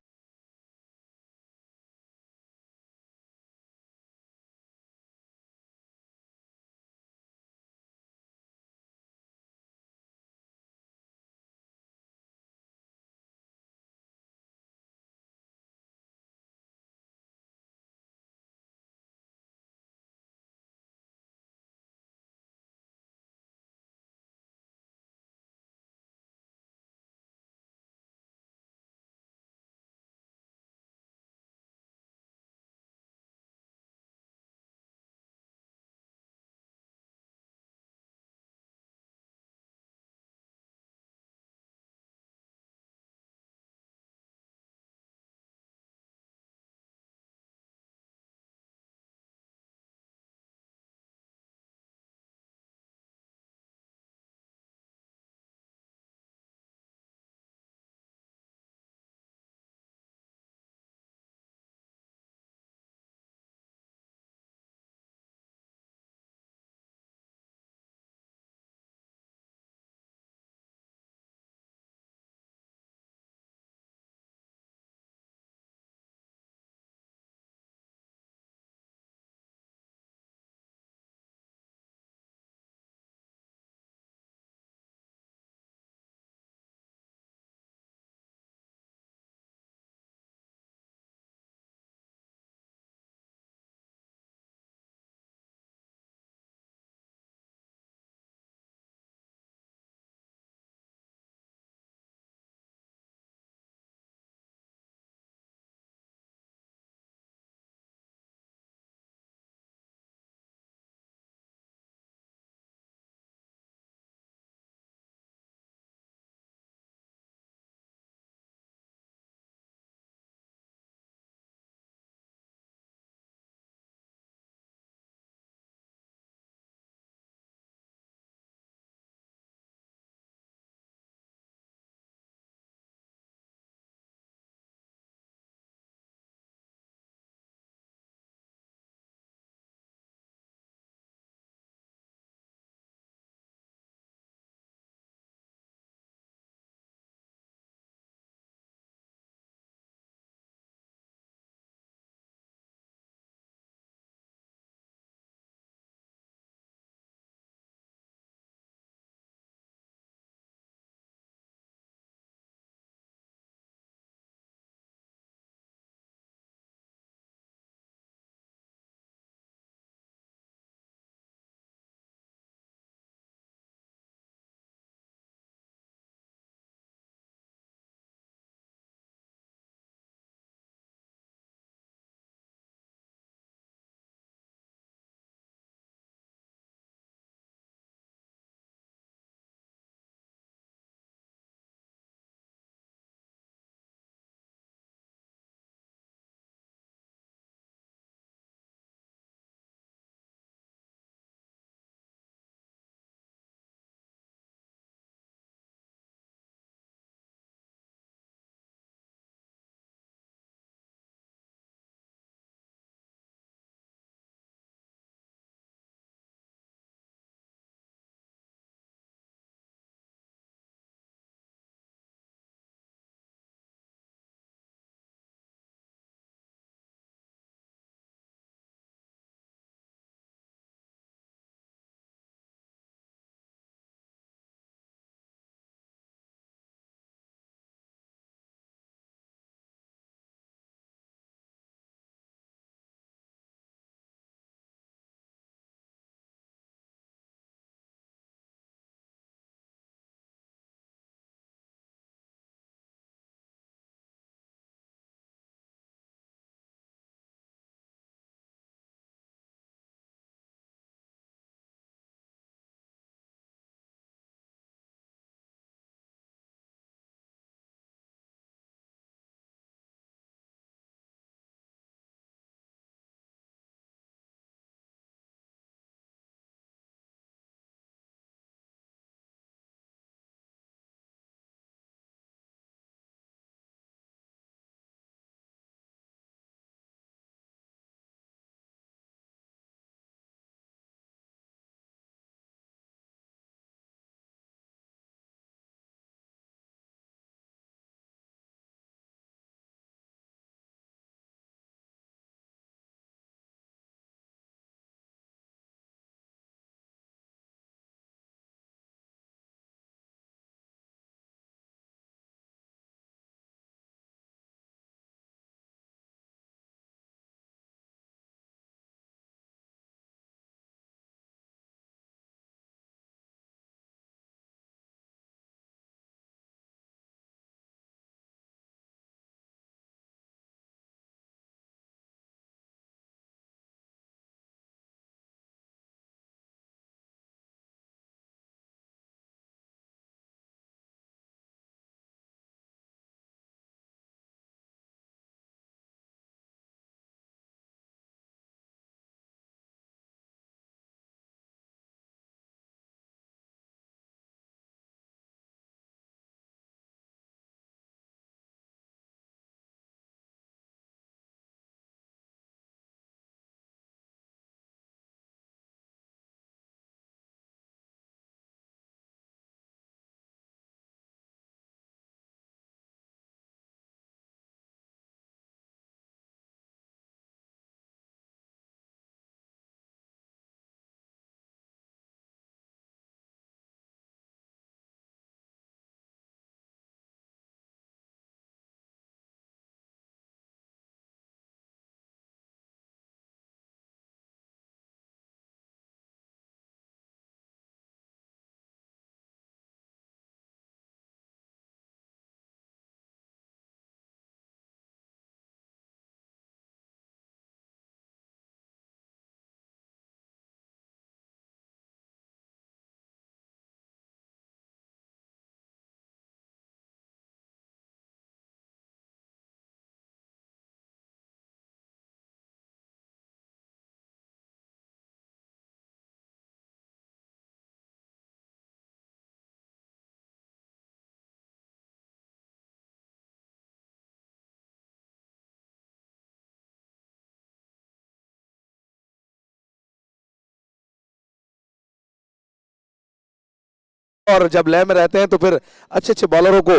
और जब लय में रहते हैं तो फिर अच्छे अच्छे बॉलरों को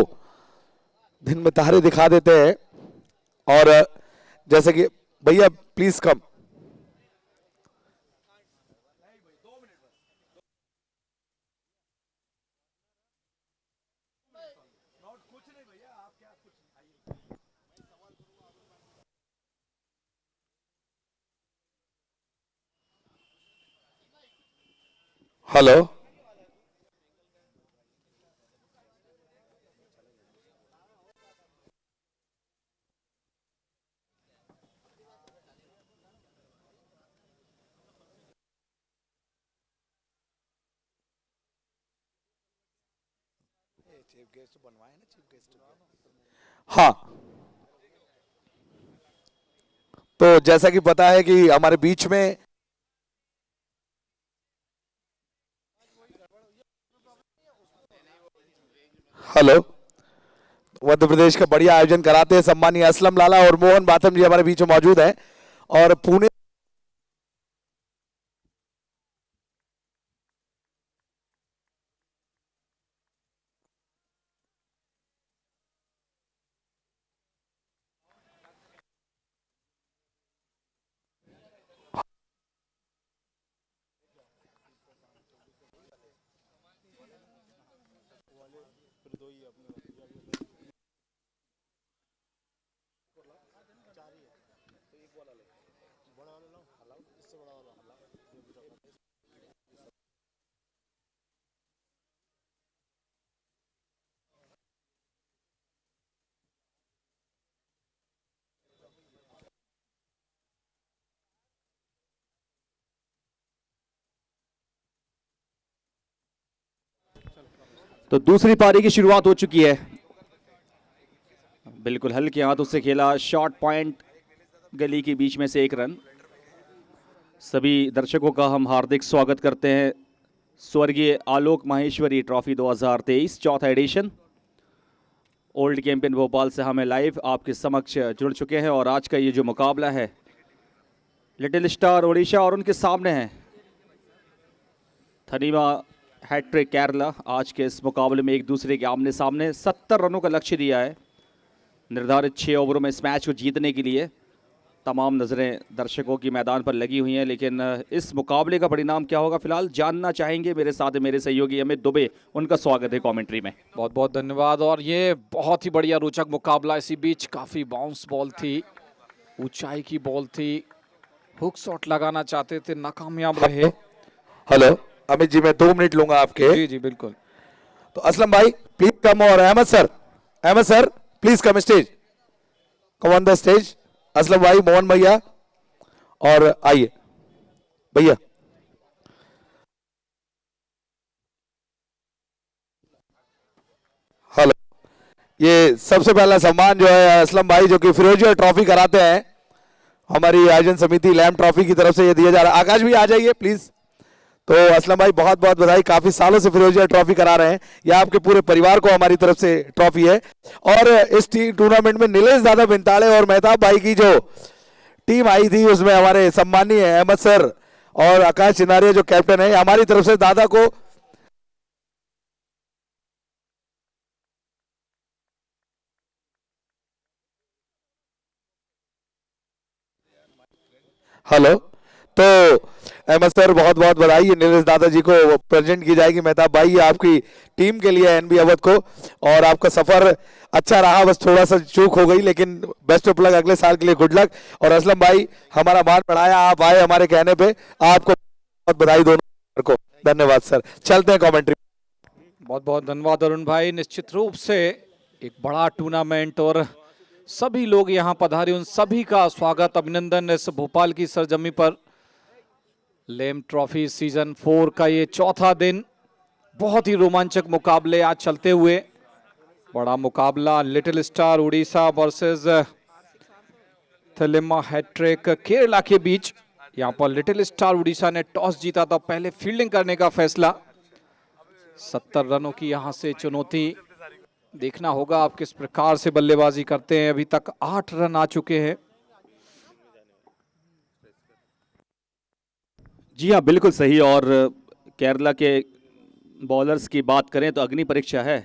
दिन में तारे दिखा देते हैं। और जैसे कि भैया प्लीज कम। हेलो, हाँ, तो जैसा कि पता है कि हमारे बीच में हेलो, मध्य प्रदेश का बढ़िया आयोजन कराते हैं सम्मानीय असलम लाला और मोहन बाथम जी हमारे बीच में मौजूद हैं। और पुणे तो दूसरी पारी की शुरुआत हो चुकी है। बिल्कुल हल्के हाथों से खेला शॉर्ट पॉइंट, गली के बीच में से एक रन। सभी दर्शकों का हम हार्दिक स्वागत करते हैं स्वर्गीय आलोक माहेश्वरी ट्रॉफी 2023 चौथा एडिशन। ओल्ड कैंपियन भोपाल से हमें लाइव आपके समक्ष जुड़ चुके हैं और आज का ये जो मुकाबला है लिटिल स्टार ओडिशा और उनके सामने है थनीमा हैट्रिक केरला। आज के इस मुकाबले में एक दूसरे के आमने सामने 70 रनों का लक्ष्य दिया है निर्धारित 6 ओवरों में इस मैच को जीतने के लिए। तमाम नज़रें दर्शकों की मैदान पर लगी हुई हैं, लेकिन इस मुकाबले का परिणाम क्या होगा फिलहाल जानना चाहेंगे। मेरे साथ मेरे सहयोगी अमित दुबे, उनका स्वागत है कमेंट्री में। बहुत बहुत धन्यवाद। और ये बहुत ही बढ़िया रोचक मुकाबला, इसी बीच काफ़ी बाउंस बॉल थी, ऊंचाई की बॉल थी, हुक शॉट लगाना चाहते थे, नाकामयाब रहे। हेलो अमित जी, मैं 2 मिनट लूंगा आपके। जी जी बिल्कुल। तो असलम भाई प्लीज कम, और Ahmad sir please come stage, come on the stage. Aslam भाई, मोहन भैया, और आइए भैया। हेलो, ये सबसे पहला सम्मान जो है असलम भाई जो कि फिरोजिया ट्रॉफी कराते हैं, हमारी आयोजन समिति लैम्प ट्रॉफी की तरफ से ये दिया जा रहा है। आकाश भी आ जाइए प्लीज। तो असलम भाई बहुत बहुत बधाई, काफी सालों से फिरोजिया ट्रॉफी करा रहे हैं, यह आपके पूरे परिवार को हमारी तरफ से ट्रॉफी है। और इस टूर्नामेंट में नीलेश दादा बिंताले और मेहताब भाई की जो टीम आई थी उसमें हमारे सम्मानीय अहमद सर और आकाश चिनारिया जो कैप्टन है, हमारी तरफ से दादा को हेलो। तो अहमद सर बहुत बहुत बधाई, ये नीलेश दादा जी को प्रेजेंट की जाएगी। मेहताब भाई, ये आपकी टीम के लिए एनबी अवध को, और आपका सफर अच्छा रहा, बस थोड़ा सा चूक हो गई, लेकिन बेस्ट ऑफ लक अगले साल के लिए, गुड लक। और असलम भाई हमारा मान बढ़ाया, आप आए हमारे कहने पे, आपको बहुत बधाई दोनों को। धन्यवाद सर, चलते हैं कमेंट्री। बहुत बहुत धन्यवाद अरुण भाई। निश्चित रूप से एक बड़ा टूर्नामेंट और सभी लोग यहाँ पधारे, उन सभी का स्वागत, अभिनंदन इस भोपाल की सरजमी पर। लैम्प ट्रॉफी सीजन 4 का ये चौथा दिन, बहुत ही रोमांचक मुकाबले आज चलते हुए। बड़ा मुकाबला लिटिल स्टार उड़ीसा वर्सेस थनीमा हैट्रिक केरला के बीच। यहाँ पर लिटिल स्टार उड़ीसा ने टॉस जीता था, पहले फील्डिंग करने का फैसला। 70 रनों की यहाँ से चुनौती, देखना होगा आप किस प्रकार से बल्लेबाजी करते हैं। अभी तक 8 रन आ चुके हैं। जी हाँ, बिल्कुल सही। और केरला के बॉलर्स की बात करें तो अग्नि परीक्षा है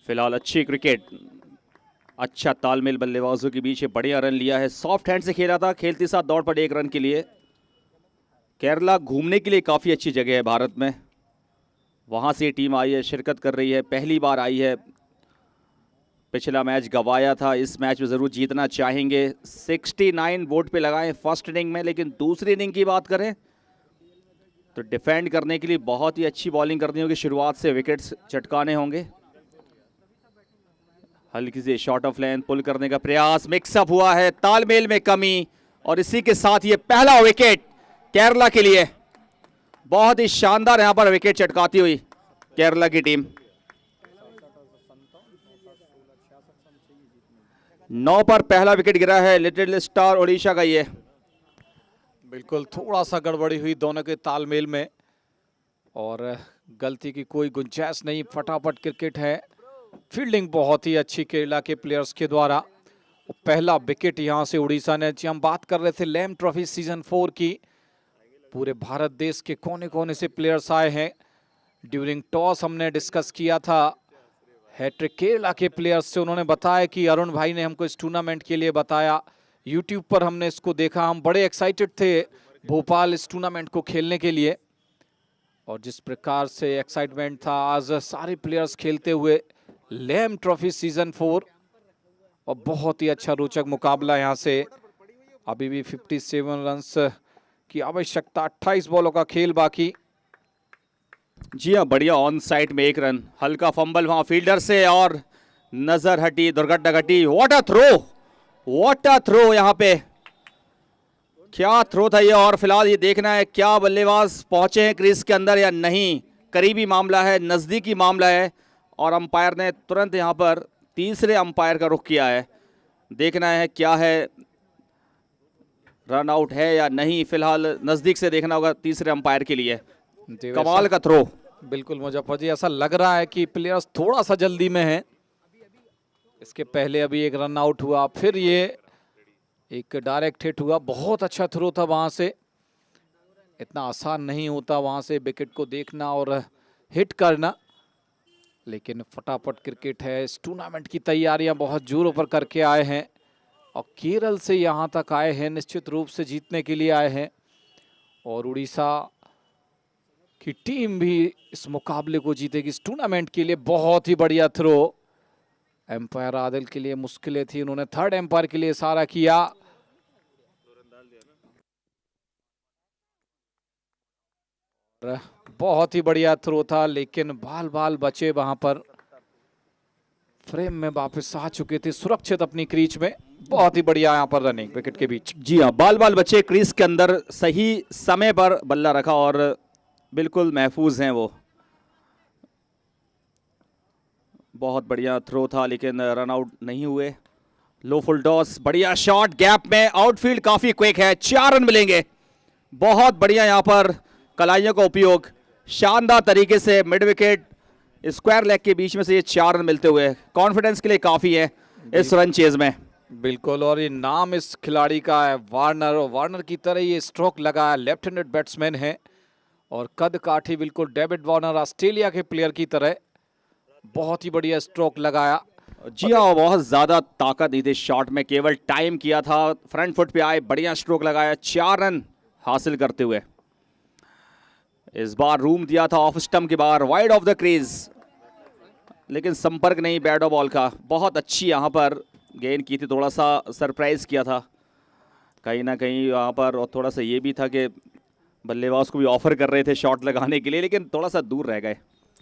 फिलहाल। अच्छी क्रिकेट, अच्छा तालमेल बल्लेबाजों के बीच, बढ़िया रन लिया है, सॉफ्ट हैंड से खेला था, खेलते साथ दौड़ पड़े 1 रन के लिए। केरला घूमने के लिए काफ़ी अच्छी जगह है भारत में, वहाँ से टीम आई है, शिरकत कर रही है, पहली बार आई है। पिछला मैच गंवाया था, इस मैच में ज़रूर जीतना चाहेंगे। 69 वोट पे लगाएं फर्स्ट इनिंग में, लेकिन दूसरी इनिंग की बात करें तो डिफेंड करने के लिए बहुत ही अच्छी बॉलिंग करनी होगी, शुरुआत से विकेट्स चटकाने होंगे। हल्की सी शॉर्ट ऑफ लेंथ पुल करने का प्रयास, मिक्सअप हुआ है, तालमेल में कमी, और इसी के साथ ये पहला विकेट केरला के लिए। बहुत ही शानदार यहां पर विकेट चटकाती हुई केरला की टीम। 9 पर पहला विकेट गिरा है लिटिल स्टार ओडिशा का। ये बिल्कुल थोड़ा सा गड़बड़ी हुई दोनों के तालमेल में, और गलती की कोई गुंजाइश नहीं, फटाफट क्रिकेट है। फील्डिंग बहुत ही अच्छी केरला के प्लेयर्स के द्वारा। पहला विकेट यहां से उड़ीसा ने। जी हम बात कर रहे थे लैम ट्रॉफी सीजन 4 की, पूरे भारत देश के कोने कोने से प्लेयर्स आए हैं। ड्यूरिंग टॉस हमने डिस्कस किया था हैट्रिक केरला के प्लेयर्स से, उन्होंने बताया कि अरुण भाई ने हमको इस टूर्नामेंट के लिए बताया, यूट्यूब पर हमने इसको देखा, हम बड़े एक्साइटेड थे भोपाल इस टूर्नामेंट को खेलने के लिए। और जिस प्रकार से एक्साइटमेंट था, आज सारे प्लेयर्स खेलते हुए लैम ट्रॉफी सीजन 4, और बहुत ही अच्छा रोचक मुकाबला यहाँ से। अभी भी 57 रन्स की आवश्यकता, 28 बॉलों का खेल बाकी। जी हाँ, बढ़िया ऑन साइड में 1 रन, हल्का फंबल वहां फील्डर से और नजर हटी, दुर्घटना घटी। What a throw, what a throw, यहाँ पे क्या थ्रो था ये। और फिलहाल ये देखना है क्या बल्लेबाज पहुंचे हैं क्रीज के अंदर या नहीं। करीबी मामला है, नजदीकी मामला है, और अंपायर ने तुरंत यहां पर तीसरे अंपायर का रुख किया है। देखना है क्या है, रन आउट है या नहीं। फिलहाल नजदीक से देखना होगा तीसरे अंपायर के लिए। कमाल का थ्रो। बिल्कुल मुजफ्फर जी, ऐसा लग रहा है कि प्लेयर्स थोड़ा सा जल्दी में हैं। इसके पहले अभी एक रन आउट हुआ, फिर ये एक डायरेक्ट हिट हुआ। बहुत अच्छा थ्रो था वहां से, इतना आसान नहीं होता वहां से विकेट को देखना और हिट करना, लेकिन फटाफट क्रिकेट है। इस टूर्नामेंट की तैयारियां बहुत जोरों पर करके आए हैं, और केरल से यहां तक आए हैं, निश्चित रूप से जीतने के लिए आए हैं। और उड़ीसा की टीम भी इस मुकाबले को जीतेगी। इस टूर्नामेंट के लिए बहुत ही बढ़िया थ्रो। एम्पायर आदिल के लिए मुश्किलें थी, उन्होंने थर्ड एम्पायर के लिए इशारा किया। बहुत ही बढ़िया थ्रो था, लेकिन बाल बाल बचे वहां पर, फ्रेम में वापस आ चुके थे सुरक्षित अपनी क्रीज में। बहुत ही बढ़िया यहाँ पर रनिंग विकेट के बीच। जी हाँ, बाल बाल बचे क्रीज के अंदर, सही समय पर बल्ला रखा और बिल्कुल महफूज हैं वो। बहुत बढ़िया थ्रो था, लेकिन रन आउट नहीं हुए। लो फुल टॉस, बढ़िया शॉट गैप में, आउटफील्ड काफी क्विक है, 4 रन मिलेंगे। बहुत बढ़िया यहाँ पर कलाइयों का उपयोग, शानदार तरीके से मिड विकेट स्क्वायर लेग के बीच में से ये 4 रन मिलते हुए कॉन्फिडेंस के लिए काफी है इस रन चेज में। बिल्कुल, और ये नाम इस खिलाड़ी का है वार्नर, और वार्नर की तरह ये स्ट्रोक लगाया, लेफ्ट हैंडेड बैट्समैन है और कद काठी बिल्कुल डेविड वार्नर ऑस्ट्रेलिया के प्लेयर की तरह। बहुत ही बढ़िया स्ट्रोक लगाया। जी हाँ, बहुत ज्यादा ताकत नहीं थी शॉट में, केवल टाइम किया था, फ्रंट फुट पे आए, बढ़िया स्ट्रोक लगाया, 4 रन हासिल करते हुए। इस बार रूम दिया था ऑफ स्टंप के बाहर, वाइड ऑफ द क्रीज, लेकिन संपर्क नहीं बैट और बॉल का। बहुत अच्छी यहाँ पर गेंद की थी, थोड़ा सा सरप्राइज किया था कहीं ना कहीं यहाँ पर, और थोड़ा सा ये भी था कि बल्लेबाज को भी ऑफर कर रहे थे शॉट लगाने के लिए, लेकिन थोड़ा सा दूर रह गए।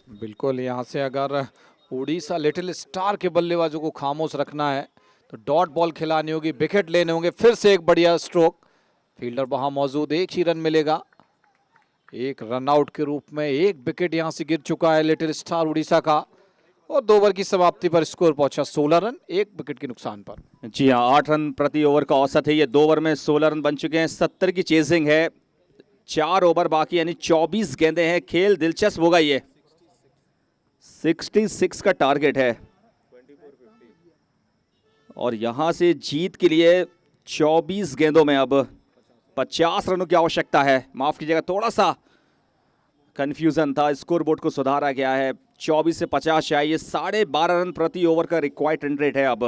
बिल्कुल, यहाँ से अगर उड़ीसा लिटिल स्टार के बल्लेबाजों को खामोश रखना है तो डॉट बॉल खिलानी होगी, विकेट लेने होंगे। फिर से एक बढ़िया स्ट्रोक, फील्डर वहां मौजूद, 1 ही रन मिलेगा। 1 रन आउट के रूप में 1 विकेट यहां से गिर चुका है लिटिल स्टार उड़ीसा का, और 2 ओवर की समाप्ति पर स्कोर पहुंचा 16 रन 1 विकेट के नुकसान पर। जी हाँ, 8 रन प्रति ओवर का औसत है, ये 2 ओवर में 16 रन बन चुके हैं। 70 की चेजिंग है, 4 ओवर बाकी, यानी 24 गेंदें हैं। खेल दिलचस्प होगा ये। 66 का टारगेट है, और यहां से जीत के लिए 24 गेंदों में अब 50 रनों की आवश्यकता है। माफ कीजिएगा, थोड़ा सा कन्फ्यूज़न था, स्कोर बोर्ड को सुधारा गया है। 24 से 50 चाहिए, 12.5 रन प्रति ओवर का रिक्वायर्ड रन रेट है अब।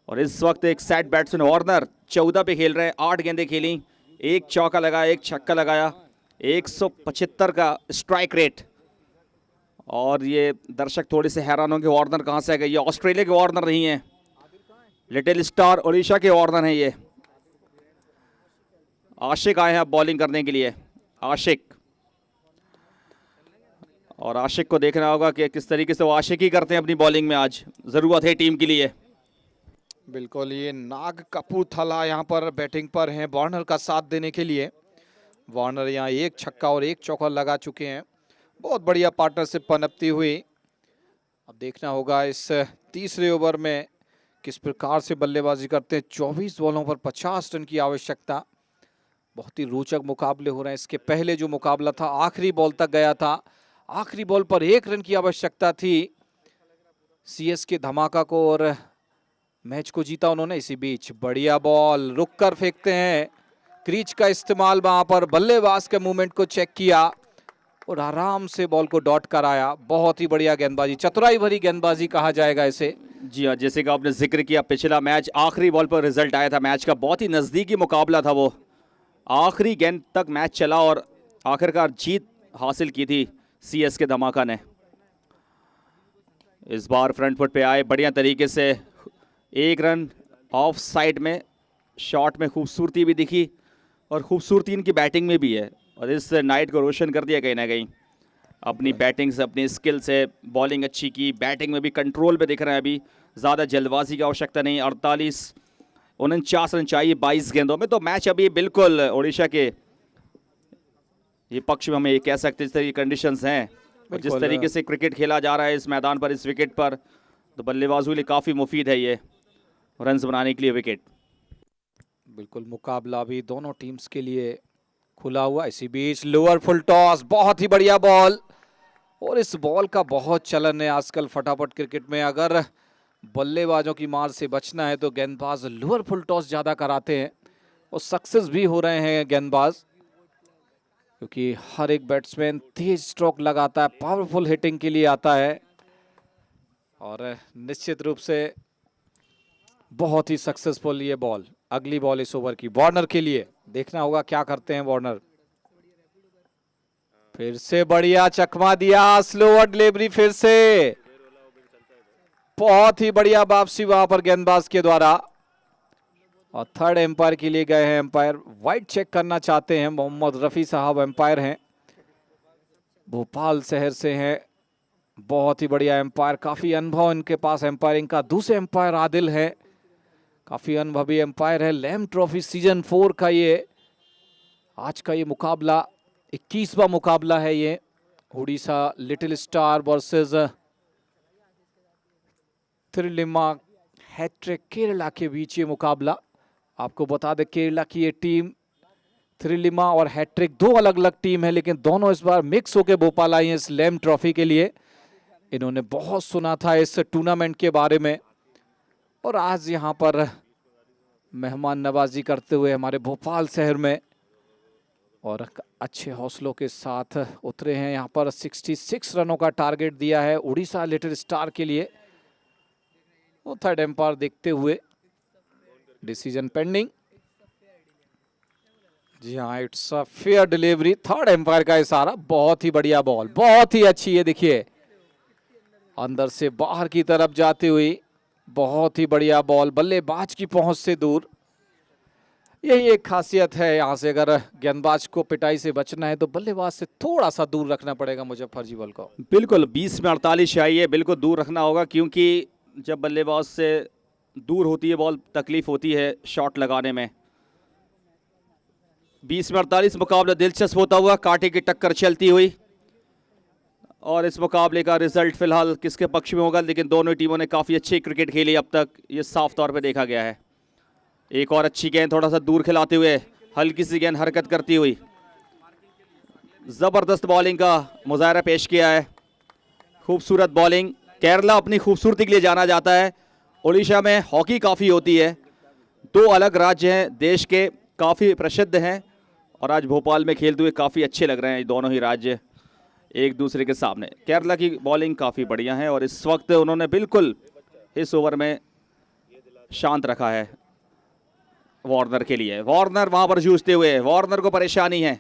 और इस वक्त एक सेट बैट्समैन वार्नर 14 पे खेल रहे हैं, 8 गेंदें खेली, 1 चौका लगाया, 1 छक्का लगाया, 175 का स्ट्राइक रेट। और ये दर्शक थोड़े से हैरान होंगे वार्नर कहाँ से आ गए, ये ऑस्ट्रेलिया के वार्नर नहीं है, लिटिल स्टार ओडिशा के वार्नर हैं ये। आशिक आए हैं अब बॉलिंग करने के लिए, आशिक। और आशिक को देखना होगा कि किस तरीके से वो आशिकी करते हैं अपनी बॉलिंग में, आज ज़रूरत है टीम के लिए। बिल्कुल, ये नाग कपूरथला यहाँ पर बैटिंग पर हैं वार्नर का साथ देने के लिए। वार्नर यहाँ 1 छक्का और 1 चौका लगा चुके हैं। बहुत बढ़िया पार्टनरशिप पनपती हुई। अब देखना होगा इस तीसरे ओवर में किस प्रकार से बल्लेबाजी करते हैं। 24 बॉलों पर 50 रन की आवश्यकता। बहुत ही रोचक मुकाबले हो रहे हैं। इसके पहले जो मुकाबला था आखिरी बॉल तक गया था, आखिरी बॉल पर 1 रन की आवश्यकता थी सीएसके धमाका को और मैच को जीता उन्होंने। इसी बीच बढ़िया बॉल रुक कर फेंकते हैं, क्रीज का इस्तेमाल वहां पर, बल्लेबाज के मूवमेंट को चेक किया और आराम से बॉल को डॉट कराया। बहुत ही बढ़िया गेंदबाजी, चतुराई भरी गेंदबाजी कहा जाएगा इसे। जी हाँ, जैसे कि आपने जिक्र किया, पिछला मैच आखिरी बॉल पर रिजल्ट आया था मैच का, बहुत ही नज़दीकी मुकाबला था वो, आखिरी गेंद तक मैच चला और आखिरकार जीत हासिल की थी सीएसके धमाका ने। इस बार फ्रंट फुट पे आए बढ़िया तरीके से, 1 रन ऑफ साइड में, शॉट में खूबसूरती भी दिखी और खूबसूरती इनकी बैटिंग में भी है और इस नाइट को रोशन कर दिया कहीं ना कहीं अपनी बैटिंग से, अपनी स्किल से। बॉलिंग अच्छी की, बैटिंग में भी कंट्रोल पे दिख रहे हैं अभी, ज़्यादा जल्दबाजी की आवश्यकता नहीं। 49 रन चाहिए 22 गेंदों में, तो मैच अभी बिल्कुल उड़ीसा के ये पक्ष में हम ये कह सकते हैं। इस तरह की कंडीशंस हैं और जिस तरीके से क्रिकेट खेला जा रहा है इस मैदान पर, इस विकेट पर, तो बल्लेबाजों के लिए काफ़ी मुफीद है ये रन्स बनाने के लिए विकेट। बिल्कुल, मुकाबला अभी दोनों टीम्स के लिए खुला हुआ। इसी बीच लोअर फुल टॉस, बहुत ही बढ़िया बॉल, और इस बॉल का बहुत चलन है आजकल फटाफट क्रिकेट में। अगर बल्लेबाजों की मार से बचना है तो गेंदबाज लोअर फुल टॉस ज़्यादा कराते हैं और सक्सेस भी हो रहे हैं गेंदबाज, क्योंकि हर एक बैट्समैन तेज स्ट्रोक लगाता है, पावरफुल हिटिंग के लिए आता है और निश्चित रूप से बहुत ही सक्सेसफुल ये बॉल। अगली बॉल इस ओवर की वार्नर के लिए, देखना होगा क्या करते हैं वार्नर। फिर से बढ़िया चकमा दिया, स्लोअर डिलीवरी, फिर से बहुत ही बढ़िया वापसी वहां पर गेंदबाज के द्वारा। और थर्ड एम्पायर के लिए गए हैं एम्पायर, वाइड चेक करना चाहते हैं। मोहम्मद रफी साहब एम्पायर हैं, भोपाल शहर से हैं, बहुत ही बढ़िया एम्पायर, काफी अनुभव इनके पास एम्पायरिंग का। दूसरे एम्पायर आदिल है, काफी अनुभवी एम्पायर है। लैम ट्रॉफी सीजन 4 का ये आज का ये मुकाबला 21वां मुकाबला है ये, उड़ीसा लिटिल स्टार वर्सेस थिरिलिमा हैट्रिक केरला के बीच ये मुकाबला। आपको बता दें केरला की ये टीम, थिरिलिमा और हैट्रिक 2 अलग अलग टीम है, लेकिन दोनों इस बार मिक्स होकर भोपाल आई हैं इस लैम ट्रॉफी के लिए। इन्होंने बहुत सुना था इस टूर्नामेंट के बारे में और आज यहाँ पर मेहमान नवाजी करते हुए हमारे भोपाल शहर में और अच्छे हौसलों के साथ उतरे हैं यहाँ पर। 66 रनों का टारगेट दिया है उड़ीसा लिटिल स्टार के लिए। वो थर्ड एम्पायर देखते हुए, डिसीजन पेंडिंग। जी हाँ, it's a fair delivery, third umpire का इशारा। बहुत ही बढ़िया बॉल, बहुत ही अच्छी, ये देखिए अंदर से बाहर की तरफ जाती हुई बहुत ही बढ़िया बॉल, बल्लेबाज की पहुंच से दूर। यही एक खासियत है यहाँ से, अगर गेंदबाज को पिटाई से बचना है तो बल्लेबाज से थोड़ा सा दूर रखना पड़ेगा मुजफ्फर जी बॉल को। बिल्कुल 20 में 48 चाहिए, बिल्कुल दूर रखना होगा, क्योंकि जब बल्लेबाज से दूर होती है बॉल तकलीफ होती है शॉट लगाने में। 20 में 48 मुकाबला दिलचस्प होता हुआ, कांटे की टक्कर चलती हुई, और इस मुकाबले का रिजल्ट फिलहाल किसके पक्ष में होगा, लेकिन दोनों टीमों ने काफ़ी अच्छी क्रिकेट खेली अब तक, ये साफ तौर पे देखा गया है। एक और अच्छी गेंद थोड़ा सा दूर खिलाते हुए, हल्की सी गेंद हरकत करती हुई, ज़बरदस्त बॉलिंग का मुजाहरा पेश किया है, खूबसूरत बॉलिंग। केरला अपनी खूबसूरती के लिए जाना जाता है, उड़ीसा में हॉकी काफ़ी होती है, 2 अलग राज्य हैं देश के, काफ़ी प्रसिद्ध हैं और आज भोपाल में खेलते हुए काफ़ी अच्छे लग रहे हैं दोनों ही राज्य। एक दूसरे के सामने। केरला की बॉलिंग काफ़ी बढ़िया है और इस वक्त उन्होंने बिल्कुल इस ओवर में शांत रखा है वार्नर के लिए। वार्नर वहां पर जूझते हुए, वार्नर को परेशानी है।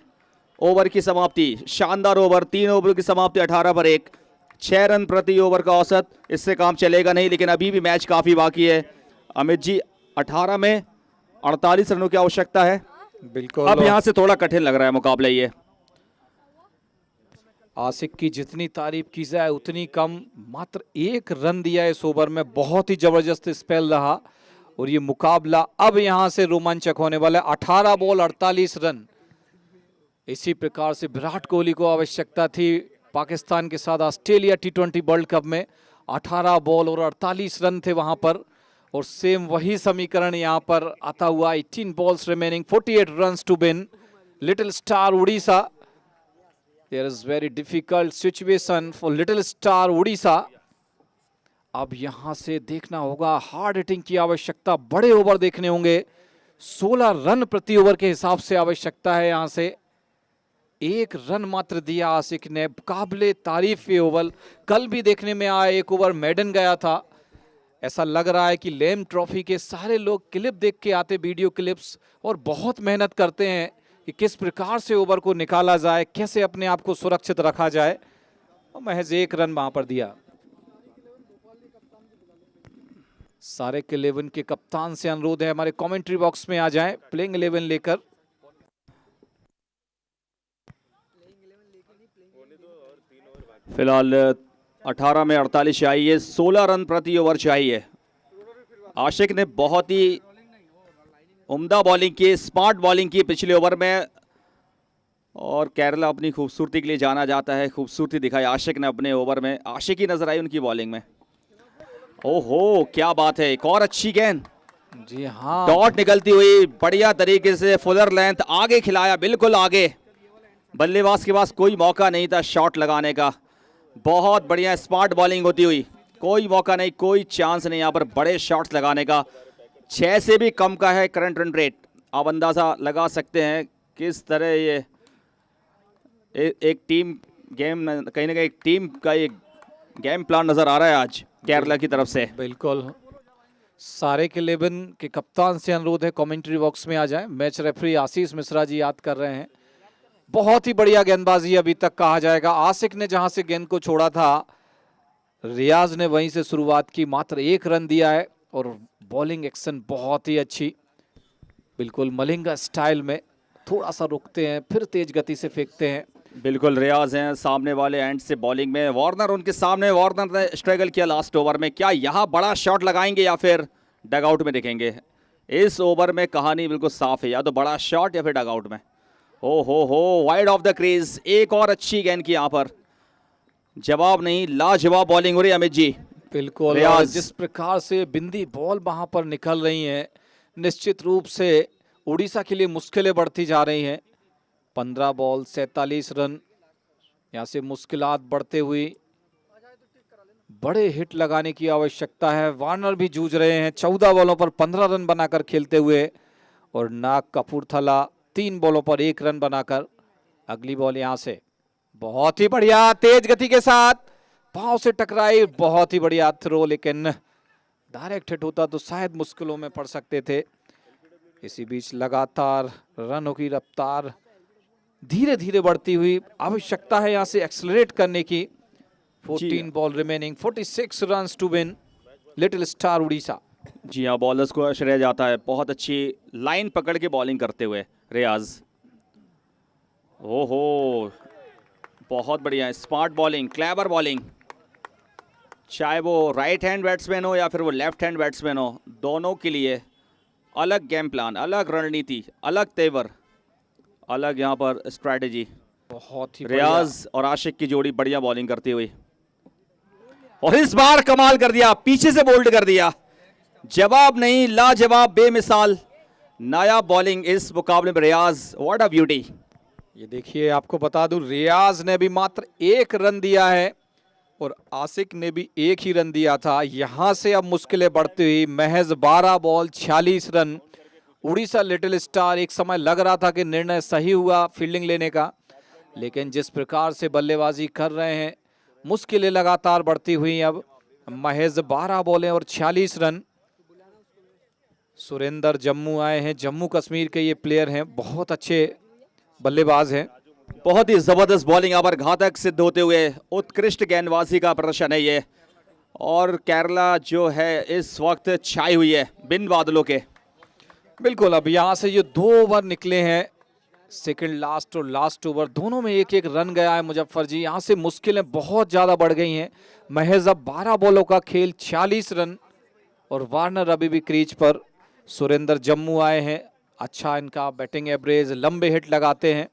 ओवर की समाप्ति, शानदार ओवर, 3 ओवर की समाप्ति 18 पर 1, 6 रन प्रति ओवर का औसत। इससे काम चलेगा नहीं, लेकिन अभी भी मैच काफ़ी बाकी है। अमित जी, 18 में 48 रनों की आवश्यकता है। बिल्कुल। अब यहाँ से थोड़ा कठिन लग रहा है मुकाबला ये। आसिक की जितनी तारीफ की जाए उतनी कम, मात्र 1 रन दिया इस ओवर में। बहुत ही जबरदस्त स्पेल रहा और ये मुकाबला अब यहां से रोमांचक होने वाला है। 18 बॉल 48 रन। इसी प्रकार से विराट कोहली को आवश्यकता थी पाकिस्तान के साथ ऑस्ट्रेलिया T20 वर्ल्ड कप में। 18 बॉल और 48 रन थे वहां पर, और सेम वही समीकरण यहां पर आता हुआ। 18 balls remaining, 48 runs to win. Little star Odisha, there is very difficult situation for little star Odisha. अब यहां से देखना होगा, हार्ड हिटिंग की आवश्यकता, बड़े ओवर देखने होंगे। 16 रन प्रति ओवर के हिसाब से आवश्यकता है यहां से। 1 रन मात्र दिया आसिक ने, काबिले तारीफ ये ओवर। कल भी देखने में आया, एक ओवर मेडन गया था। ऐसा लग रहा है कि लैम ट्रॉफी के सारे लोग क्लिप देख के आते, वीडियो क्लिप्स, और बहुत मेहनत करते हैं कि किस प्रकार से ओवर को निकाला जाए, कैसे अपने आप को सुरक्षित रखा जाए। और महज 1 रन वहां पर दिया। सारे के 11 के कप्तान से अनुरोध है हमारे कमेंट्री बॉक्स में आ जाएं, प्लेइंग 11 लेकर। फिलहाल 18 में 48 चाहिए, 16 रन प्रति ओवर चाहिए। आशिक ने बहुत ही उम्दा बॉलिंग की, स्मार्ट बॉलिंग की पिछले ओवर में, और केरला अपनी खूबसूरती के लिए जाना जाता है। खूबसूरती दिखाई आशिक ने अपने ओवर में। आशिक ही नजर आई उनकी बॉलिंग में। ओहो, क्या बात है, एक और अच्छी गेंद। जी हाँ, डॉट निकलती हुई बढ़िया तरीके से, फुलर लेंथ आगे खिलाया, बिल्कुल आगे। बल्लेबाज के पास कोई मौका नहीं था शॉट लगाने का। बहुत बढ़िया स्मार्ट बॉलिंग होती हुई, कोई मौका नहीं, कोई चांस नहीं यहाँ पर बड़े शॉट्स लगाने का। 6 से भी कम का है करंट रन रेट। आप अंदाज़ा लगा सकते हैं किस तरह ये एक टीम गेम, कहीं ना कहीं एक टीम का एक गेम प्लान नज़र आ रहा है आज केरला की तरफ से। बिल्कुल। सारे के 11 के कप्तान से अनुरोध है कमेंट्री बॉक्स में आ जाएं। मैच रेफरी आशीष मिश्रा जी याद कर रहे हैं। बहुत ही बढ़िया गेंदबाजी अभी तक कहा जाएगा। आसिक ने जहां से गेंद को छोड़ा था, रियाज ने वहीं से शुरुआत की। मात्र 1 रन दिया है और बॉलिंग एक्शन बहुत ही अच्छी, बिल्कुल मलिंगा स्टाइल में। थोड़ा सा रुकते हैं, फिर तेज गति से फेंकते हैं। बिल्कुल रियाज हैं सामने वाले एंड से बॉलिंग में। वार्नर उनके सामने, वार्नर ने स्ट्रगल किया लास्ट ओवर में। क्या यहाँ बड़ा शॉट लगाएंगे या फिर डगआउट में दिखेंगे? इस ओवर में कहानी बिल्कुल साफ है, या तो बड़ा शॉट या फिर डगआउट में। ओ हो, वाइड ऑफ द क्रीज। एक और अच्छी गेंद की यहाँ पर जवाब नहीं, लाजवाब बॉलिंग हो रही है अमित जी। बिल्कुल, और जिस प्रकार से बिंदी बॉल वहां पर निकल रही हैं, निश्चित रूप से उड़ीसा के लिए मुश्किलें बढ़ती जा रही हैं। 15 बॉल 47 रन, यहाँ से मुश्किलात बढ़ते हुई। बड़े हिट लगाने की आवश्यकता है। वार्नर भी जूझ रहे हैं 14 बॉलों पर 15 रन बनाकर खेलते हुए, और नाग कपूरथला 3 बॉलों पर 1 रन बनाकर। अगली बॉल यहाँ से बहुत ही बढ़िया तेज गति के साथ पांव से टकराई, बहुत ही बढ़िया थ्रो, लेकिन डायरेक्ट हिट होता तो शायद मुश्किलों में पड़ सकते थे। इसी बीच लगातार रनों की रफ्तार धीरे धीरे बढ़ती हुई। आवश्यकता है यहाँ से एक्सेलरेट करने की। 14 ball remaining, 46 runs to win little star Orissa. जी हाँ, बॉलर्स को श्रेय जाता है बहुत अच्छी लाइन पकड़ के बॉलिंग करते हुए रियाज। ओहो, बहुत बढ़िया स्मार्ट बॉलिंग, क्लेवर बॉलिंग। चाहे वो राइट हैंड बैट्समैन हो या फिर वो लेफ्ट हैंड बैट्समैन हो, दोनों के लिए अलग गेम प्लान, अलग रणनीति, अलग तेवर, अलग यहाँ पर स्ट्रैटेजी। बहुत ही रियाज और आशिक की जोड़ी बढ़िया बॉलिंग करती हुई, और इस बार कमाल कर दिया, पीछे से बोल्ड कर दिया। जवाब नहीं, लाजवाब, बेमिसाल नायाब बॉलिंग इस मुकाबले में रियाज। What a beauty. ये देखिए, आपको बता दूं, रियाज ने भी मात्र 1 रन दिया है और आसिक ने भी 1 ही रन दिया था। यहां से अब मुश्किलें बढ़ती हुई। महज 12 ball 46 run. Orissa little star, एक समय लग रहा था कि निर्णय सही हुआ फील्डिंग लेने का, लेकिन जिस प्रकार से बल्लेबाजी कर रहे हैं, मुश्किलें लगातार बढ़ती हुई। अब महज 12 बॉलें और 46 रन। सुरेंद्र जम्मू आए हैं, जम्मू कश्मीर के ये प्लेयर हैं, बहुत अच्छे बल्लेबाज हैं। बहुत ही जबरदस्त बॉलिंग यहाँ पर घातक सिद्ध होते हुए उत्कृष्ट गेंदबाजी का प्रदर्शन है ये। और केरला जो है इस वक्त छाई हुई है बिन बादलों के। बिल्कुल, अब यहाँ से ये 2 ओवर निकले हैं, सेकंड लास्ट और लास्ट ओवर दोनों में एक एक रन गया है मुजफ्फर जी। यहाँ से मुश्किलें बहुत ज़्यादा बढ़ गई हैं। महज अब 12 बॉलों का खेल, 46 रन, और वार्नर अभी भी क्रीज पर। सुरेंद्र जम्मू आए हैं, अच्छा इनका बैटिंग एवरेज, लंबे हिट लगाते हैं।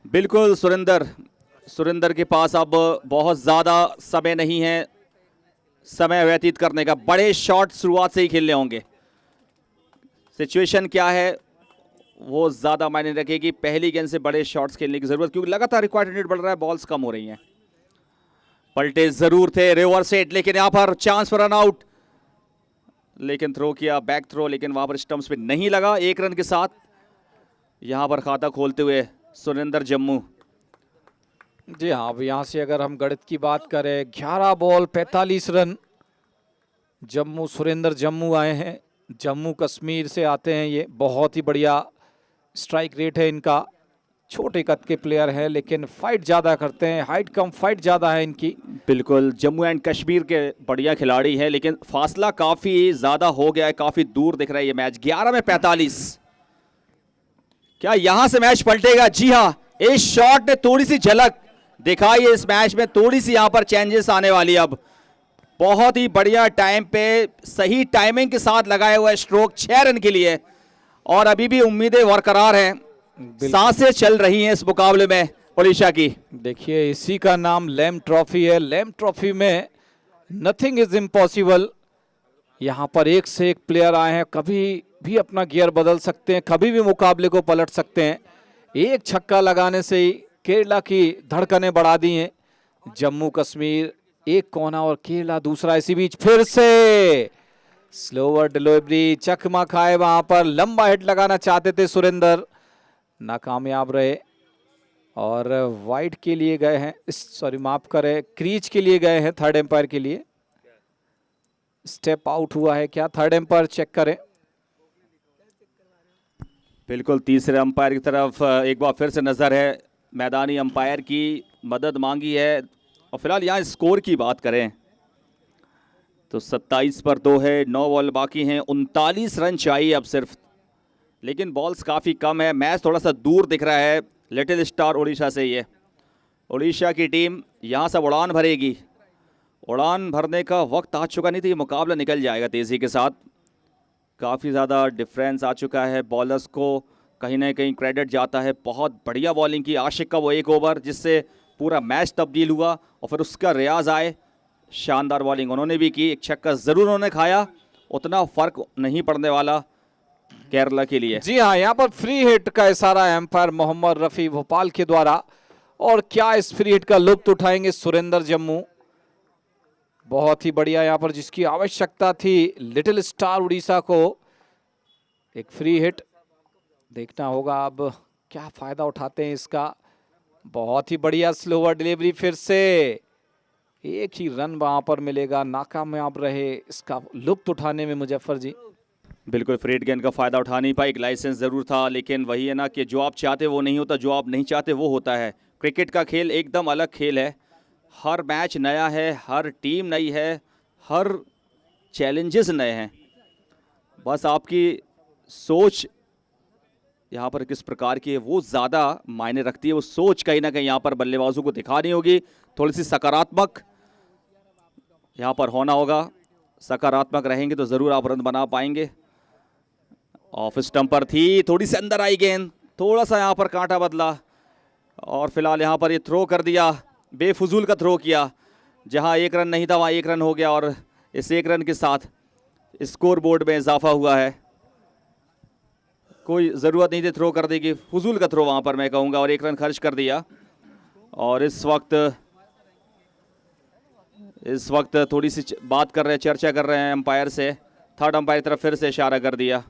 बिल्कुल, सुरेंद्र के पास अब बहुत ज़्यादा समय नहीं है समय व्यतीत करने का। बड़े शॉट शुरुआत से ही खेलने होंगे। सिचुएशन क्या है वो ज़्यादा मायने रखेगी। पहली गेंद से बड़े शॉट्स खेलने की ज़रूरत, क्योंकि लगातार रिक्वायर्ड रेट बढ़ रहा है, बॉल्स कम हो रही हैं। पलटे ज़रूर थे, रिवर्स हिट, लेकिन यहाँ पर चांस फॉर रन आउट, लेकिन थ्रो किया, बैक थ्रो, लेकिन वहाँ पर स्टंप्स पे नहीं लगा। 1 रन के साथ यहाँ पर खाता खोलते हुए सुरेंद्र जम्मू। जी हाँ, अब यहाँ से अगर हम गणित की बात करें, 11 बॉल 45 रन। सुरेंद्र जम्मू आए हैं, जम्मू कश्मीर से आते हैं ये। बहुत ही बढ़िया स्ट्राइक रेट है इनका। छोटे कद के प्लेयर है लेकिन फाइट ज़्यादा करते हैं, हाइट कम फाइट ज़्यादा है इनकी। बिल्कुल, जम्मू एंड कश्मीर के बढ़िया खिलाड़ी हैं, लेकिन फासला काफ़ी ज़्यादा हो गया है, काफ़ी दूर दिख रहा है ये मैच। 11 में 45, क्या यहाँ से मैच पलटेगा? जी हाँ, इस शॉट ने थोड़ी सी झलक दिखाई है। इस मैच में थोड़ी सी यहाँ पर चेंजेस आने वाली। अब बहुत ही बढ़िया टाइम पे सही टाइमिंग के साथ लगाया हुआ स्ट्रोक 6 रन के लिए, और अभी भी उम्मीदें बरकरार हैं, सांसें चल रही हैं इस मुकाबले में ओडिशा की। देखिए, इसी का नाम लैम ट्रॉफी है। लैम ट्रॉफी में नथिंग इज इम्पॉसिबल। यहाँ पर एक से एक प्लेयर आए हैं, कभी भी अपना गियर बदल सकते हैं, कभी भी मुकाबले को पलट सकते हैं। एक छक्का लगाने से ही केरला की धड़कनें बढ़ा दी हैं। जम्मू कश्मीर एक कोना और केरला दूसरा। इसी बीच फिर से स्लोवर डिलीवरी, चकमा खाए, वहां पर लंबा हिट लगाना चाहते थे सुरेंद्र, नाकामयाब रहे और वाइड के लिए गए हैं, सॉरी माफ करें, क्रीज के लिए गए हैं थर्ड एम्पायर के लिए। स्टेप आउट हुआ है क्या? थर्ड एम्पायर चेक करें। बिल्कुल, तीसरे अंपायर की तरफ एक बार फिर से नज़र है। मैदानी अंपायर की मदद मांगी है। और फिलहाल यहाँ स्कोर की बात करें तो 27 पर 2 है, 9 बॉल बाकी हैं, 39 रन चाहिए अब सिर्फ, लेकिन बॉल्स काफ़ी कम है। मैच थोड़ा सा दूर दिख रहा है लिटिल स्टार उड़ीसा से। ये उड़ीसा की टीम यहाँ सब उड़ान भरेगी। उड़ान भरने का वक्त आ चुका, नहीं तो ये मुकाबला निकल जाएगा तेज़ी के साथ। काफ़ी ज़्यादा डिफरेंस आ चुका है। बॉलर्स को कहीं ना कहीं क्रेडिट जाता है, बहुत बढ़िया बॉलिंग की आशिक का वो 1 ओवर जिससे पूरा मैच तब्दील हुआ, और फिर उसका रियाज आए, शानदार बॉलिंग उन्होंने भी की। 1 छक्का ज़रूर उन्होंने खाया, उतना फ़र्क नहीं पड़ने वाला केरला के लिए। जी हाँ, यहाँ पर फ्री हिट का इशारा एम्पायर मोहम्मद रफ़ी भोपाल के द्वारा। और क्या इस फ्री हिट का लुत्फ उठाएंगे सुरेंद्र जम्मू। बहुत ही बढ़िया, यहाँ पर जिसकी आवश्यकता थी लिटिल स्टार उड़ीसा को, एक फ्री हिट। देखना होगा अब क्या फायदा उठाते हैं इसका। बहुत ही बढ़िया स्लोवर डिलीवरी, फिर से एक ही रन वहां पर मिलेगा, नाकामयाब रहे इसका लुत्फ उठाने में मुजफ्फर जी। बिल्कुल, फ्रेड गेंद का फ़ायदा उठा नहीं पाई। एक लाइसेंस ज़रूर था, लेकिन वही है ना कि जो आप चाहते वो नहीं होता, जो आप नहीं चाहते वो होता है। क्रिकेट का खेल एकदम अलग खेल है। हर मैच नया है, हर टीम नई है, हर चैलेंजेस नए हैं। बस आपकी सोच यहाँ पर किस प्रकार की है वो ज़्यादा मायने रखती है। वो सोच कहीं ना कहीं यहाँ पर बल्लेबाजों को दिखानी होगी, थोड़ी सी सकारात्मक यहाँ पर होना होगा। सकारात्मक रहेंगे तो ज़रूर आप रन बना पाएंगे। ऑफ स्टंप पर थी, थोड़ी सी अंदर आई गेंद, थोड़ा सा यहाँ पर कांटा बदला, और फिलहाल यहाँ पर ये थ्रो कर दिया, बेफजूल का थ्रो किया। जहाँ 1 रन नहीं था वहाँ 1 रन हो गया, और इस 1 रन के साथ स्कोर बोर्ड में इजाफा हुआ है। कोई ज़रूरत नहीं थी थ्रो कर देगी, फजूल का थ्रो वहाँ पर मैं कहूँगा, और 1 रन खर्च कर दिया। और इस वक्त थोड़ी सी बात कर रहे हैं, चर्चा कर रहे हैं अंपायर से। थर्ड अंपायर की तरफ फिर से इशारा कर दिया।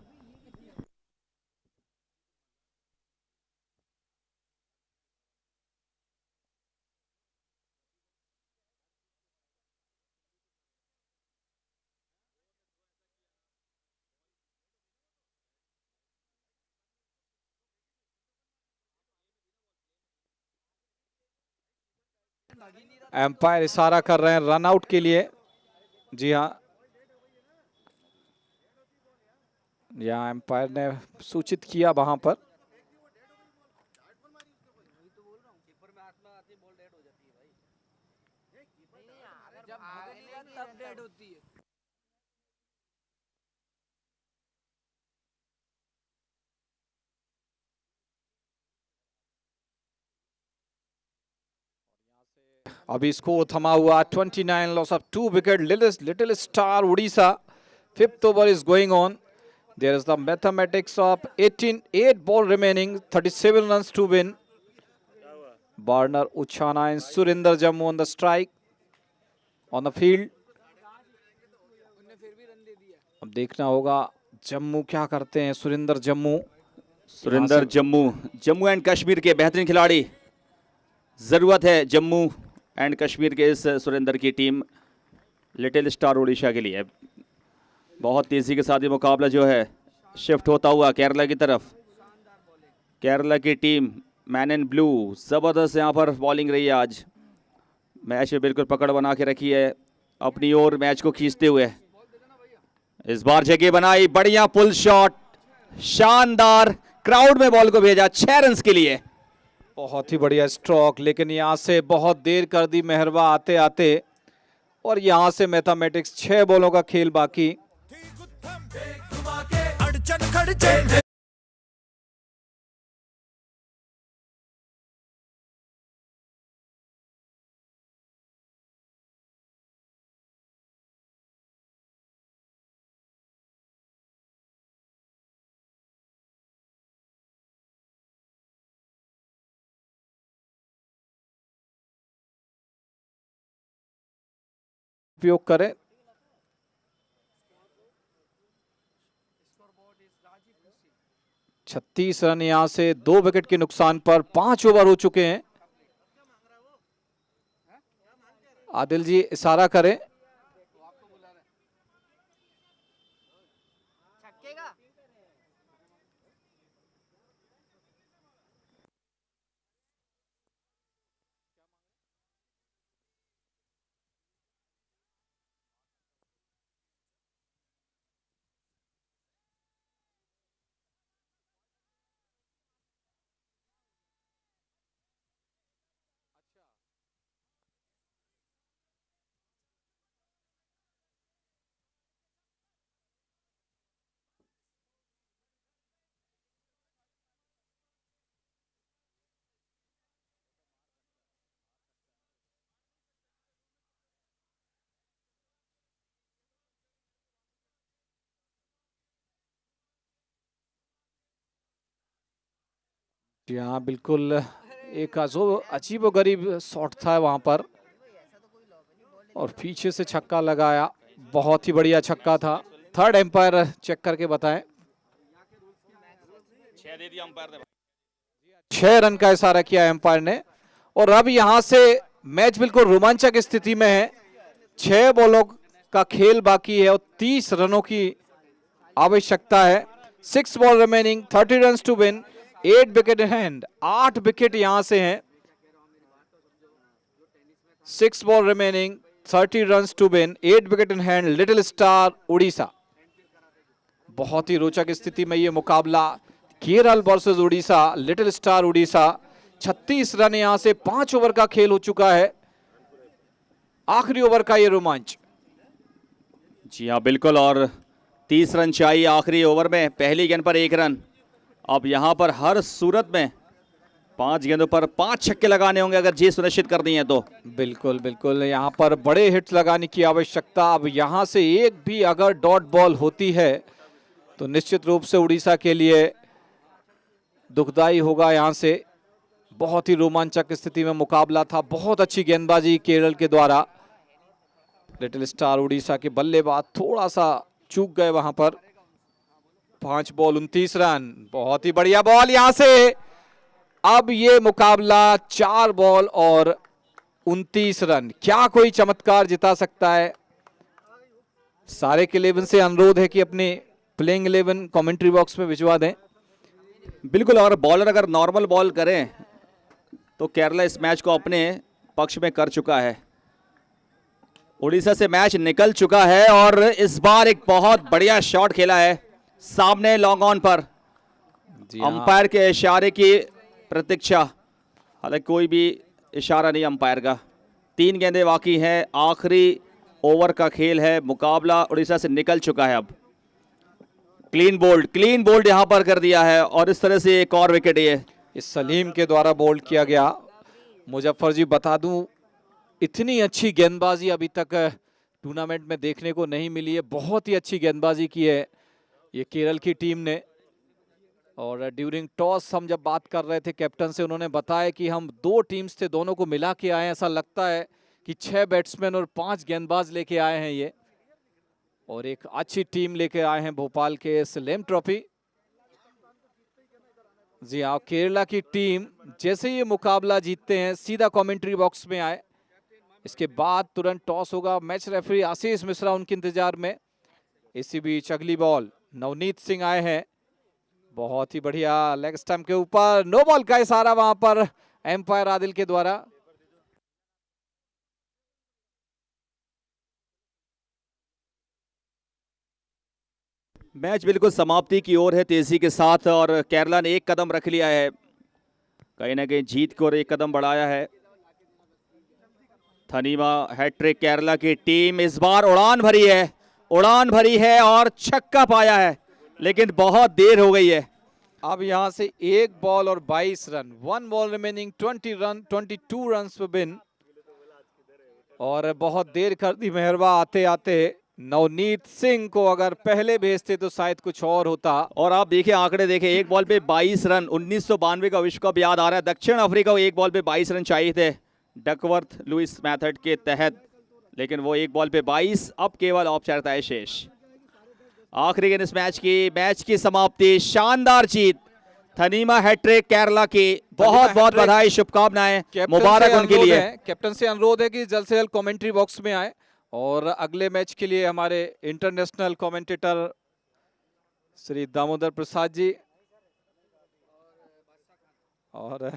एम्पायर इशारा कर रहे हैं रन आउट के लिए। जी हाँ, यहाँ एम्पायर ने सूचित किया वहां पर। अभी स्कोर थमा हुआ 29 loss of 2 wicket. Little star Orissa, 5th over is going on. There is the mathematics of 8 ball remaining, 37 runs to win. Barner Uchana and Surinder Jammu on the strike on the field. अब देखना होगा जम्मू क्या करते हैं। Surinder Jammu and Kashmir के बेहतरीन खिलाड़ी। ज़रूरत है जम्मू एंड कश्मीर के इस सुरिंदर की टीम लिटिल स्टार उड़ीसा के लिए। बहुत तेज़ी के साथ ये मुकाबला जो है शिफ्ट होता हुआ केरला की तरफ। केरला की टीम मैन इन ब्लू ज़बरदस्त यहाँ पर बॉलिंग रही है आज। मैच में बिल्कुल पकड़ बना के रखी है अपनी ओर, मैच को खींचते हुए। इस बार जगह बनाई, बढ़िया पुल शॉट, शानदार, क्राउड में बॉल को भेजा 6 रन के लिए। बहुत ही बढ़िया स्ट्रोक, लेकिन यहाँ से बहुत देर कर दी मेहरबा आते आते। और यहाँ से मैथमेटिक्स 6 बॉलों का खेल बाकी। उपयोग करें। छत्तीस रन यहां से 2 विकेट के नुकसान पर 5 ओवर हो चुके हैं। आदिल जी इशारा करें। जी हाँ, बिल्कुल एक अजीब व गरीब शॉट था वहां पर, और पीछे से छक्का लगाया। बहुत ही बढ़िया छक्का था। थर्ड एम्पायर चेक करके बताएं। 6 रन का इशारा किया एम्पायर ने। और अब यहां से मैच बिल्कुल रोमांचक स्थिति में है। 6 बॉलों का खेल बाकी है और 30 रनों की आवश्यकता है। 6 ball remaining, 30 run to win, 8 wicket in hand. 8 wicket यहां से हैं। 6 ball remaining, 30 run to win, 8 wicket in hand. Little star Odisha. बहुत ही रोचक स्थिति में ये मुकाबला Kerala versus Odisha. Little star Odisha. 36 run यहां से 5 ओवर का खेल हो चुका है। आखिरी ओवर का ये रोमांच। जी हाँ बिल्कुल, और 30 रन चाहिए आखिरी ओवर में। पहली गेंद पर 1 रन। अब यहाँ पर हर सूरत में 5 गेंदों पर 5 छक्के लगाने होंगे अगर जीत सुनिश्चित करनी है तो। बिल्कुल बिल्कुल, यहाँ पर बड़े हिट्स लगाने की आवश्यकता। अब यहाँ से एक भी अगर डॉट बॉल होती है तो निश्चित रूप से उड़ीसा के लिए दुखदाई होगा। यहाँ से बहुत ही रोमांचक स्थिति में मुकाबला था। बहुत अच्छी गेंदबाजी केरल के द्वारा। लिटिल स्टार उड़ीसा के बल्लेबाज थोड़ा सा चूक गए वहां पर। 5 बॉल 29 रन। बहुत ही बढ़िया बॉल यहां से। अब ये मुकाबला 4 बॉल और 29 रन। क्या कोई चमत्कार जिता सकता है? सारे के 11 से अनुरोध है कि अपने प्लेइंग 11 कमेंट्री बॉक्स में भिजवा दें। बिल्कुल, और बॉलर अगर नॉर्मल बॉल करें तो केरला इस मैच को अपने पक्ष में कर चुका है। उड़ीसा से मैच निकल चुका है और इस बार एक बहुत बढ़िया शॉट खेला है सामने लॉन्ग ऑन पर। जी हाँ। अंपायर के इशारे की प्रतीक्षा, हालांकि कोई भी इशारा नहीं अंपायर का। 3 गेंदें बाकी हैं, आखिरी ओवर का खेल है, मुकाबला उड़ीसा से निकल चुका है। अब क्लीन बोल्ड यहां पर कर दिया है और इस तरह से एक और विकेट ये इस सलीम के द्वारा बोल्ड किया गया। मुजफ्फर जी बता दूं, इतनी अच्छी गेंदबाजी अभी तक टूर्नामेंट में देखने को नहीं मिली है। बहुत ही अच्छी गेंदबाजी की है ये केरल की टीम ने। और ड्यूरिंग टॉस हम जब बात कर रहे थे कैप्टन से, उन्होंने बताया कि हम 2 टीम्स थे, दोनों को मिला के आए हैं। ऐसा लगता है कि 6 बैट्समैन और 5 गेंदबाज लेके आए हैं ये, और एक अच्छी टीम लेके आए हैं भोपाल के स्लैम ट्रॉफी। जी हाँ, केरला की टीम जैसे ये मुकाबला जीतते हैं सीधा कमेंट्री बॉक्स में आए। इसके बाद तुरंत टॉस होगा। मैच रेफरी आशीष मिश्रा उनके इंतजार में। इसी बीच अगली बॉल नवनीत सिंह आए हैं, बहुत ही बढ़िया लेग स्टंप के ऊपर, नो बॉल का इशारा वहां पर एम्पायर आदिल के द्वारा। मैच बिल्कुल समाप्ति की ओर है तेजी के साथ और केरला ने एक कदम रख लिया है, कहीं ना कहीं जीत की ओर एक कदम बढ़ाया है। थनीमा हैट्रिक, केरला की टीम इस बार उड़ान भरी है और छक्का पाया है, लेकिन बहुत देर हो गई है। अब यहां से 1 बॉल और 22 रन, 1 बॉल रिमेनिंग, 22 रन पे बिन, और बहुत देर कर दी मेहरबा आते आते। नवनीत सिंह को अगर पहले भेजते तो शायद कुछ और होता। और आप देखिए आंकड़े देखें, एक बॉल पे 22 रन, 1992 का विश्व कप याद आ रहा है। दक्षिण अफ्रीका को एक बॉल पे 22 रन चाहिए थे डकवर्थ लुइस मेथड के तहत, लेकिन वो एक बॉल पे 22, अब केवल औपचारिकता है शेष। आखिरी गेंद इस मैच की समाप्ति, शानदार जीत, थनीमा हैट्रिक केरला की। बहुत बहुत बधाई, शुभकामनाएं, मुबारक उनके लिए। कैप्टन से अनुरोध है कि जल्द से जल्द कमेंट्री बॉक्स में आए और अगले मैच के लिए हमारे इंटरनेशनल कमेंटेटर श्री दामोदर प्रसाद जी और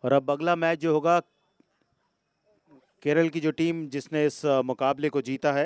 और अब अगला मैच जो होगा, केरल की जो टीम जिसने इस मुकाबले को जीता है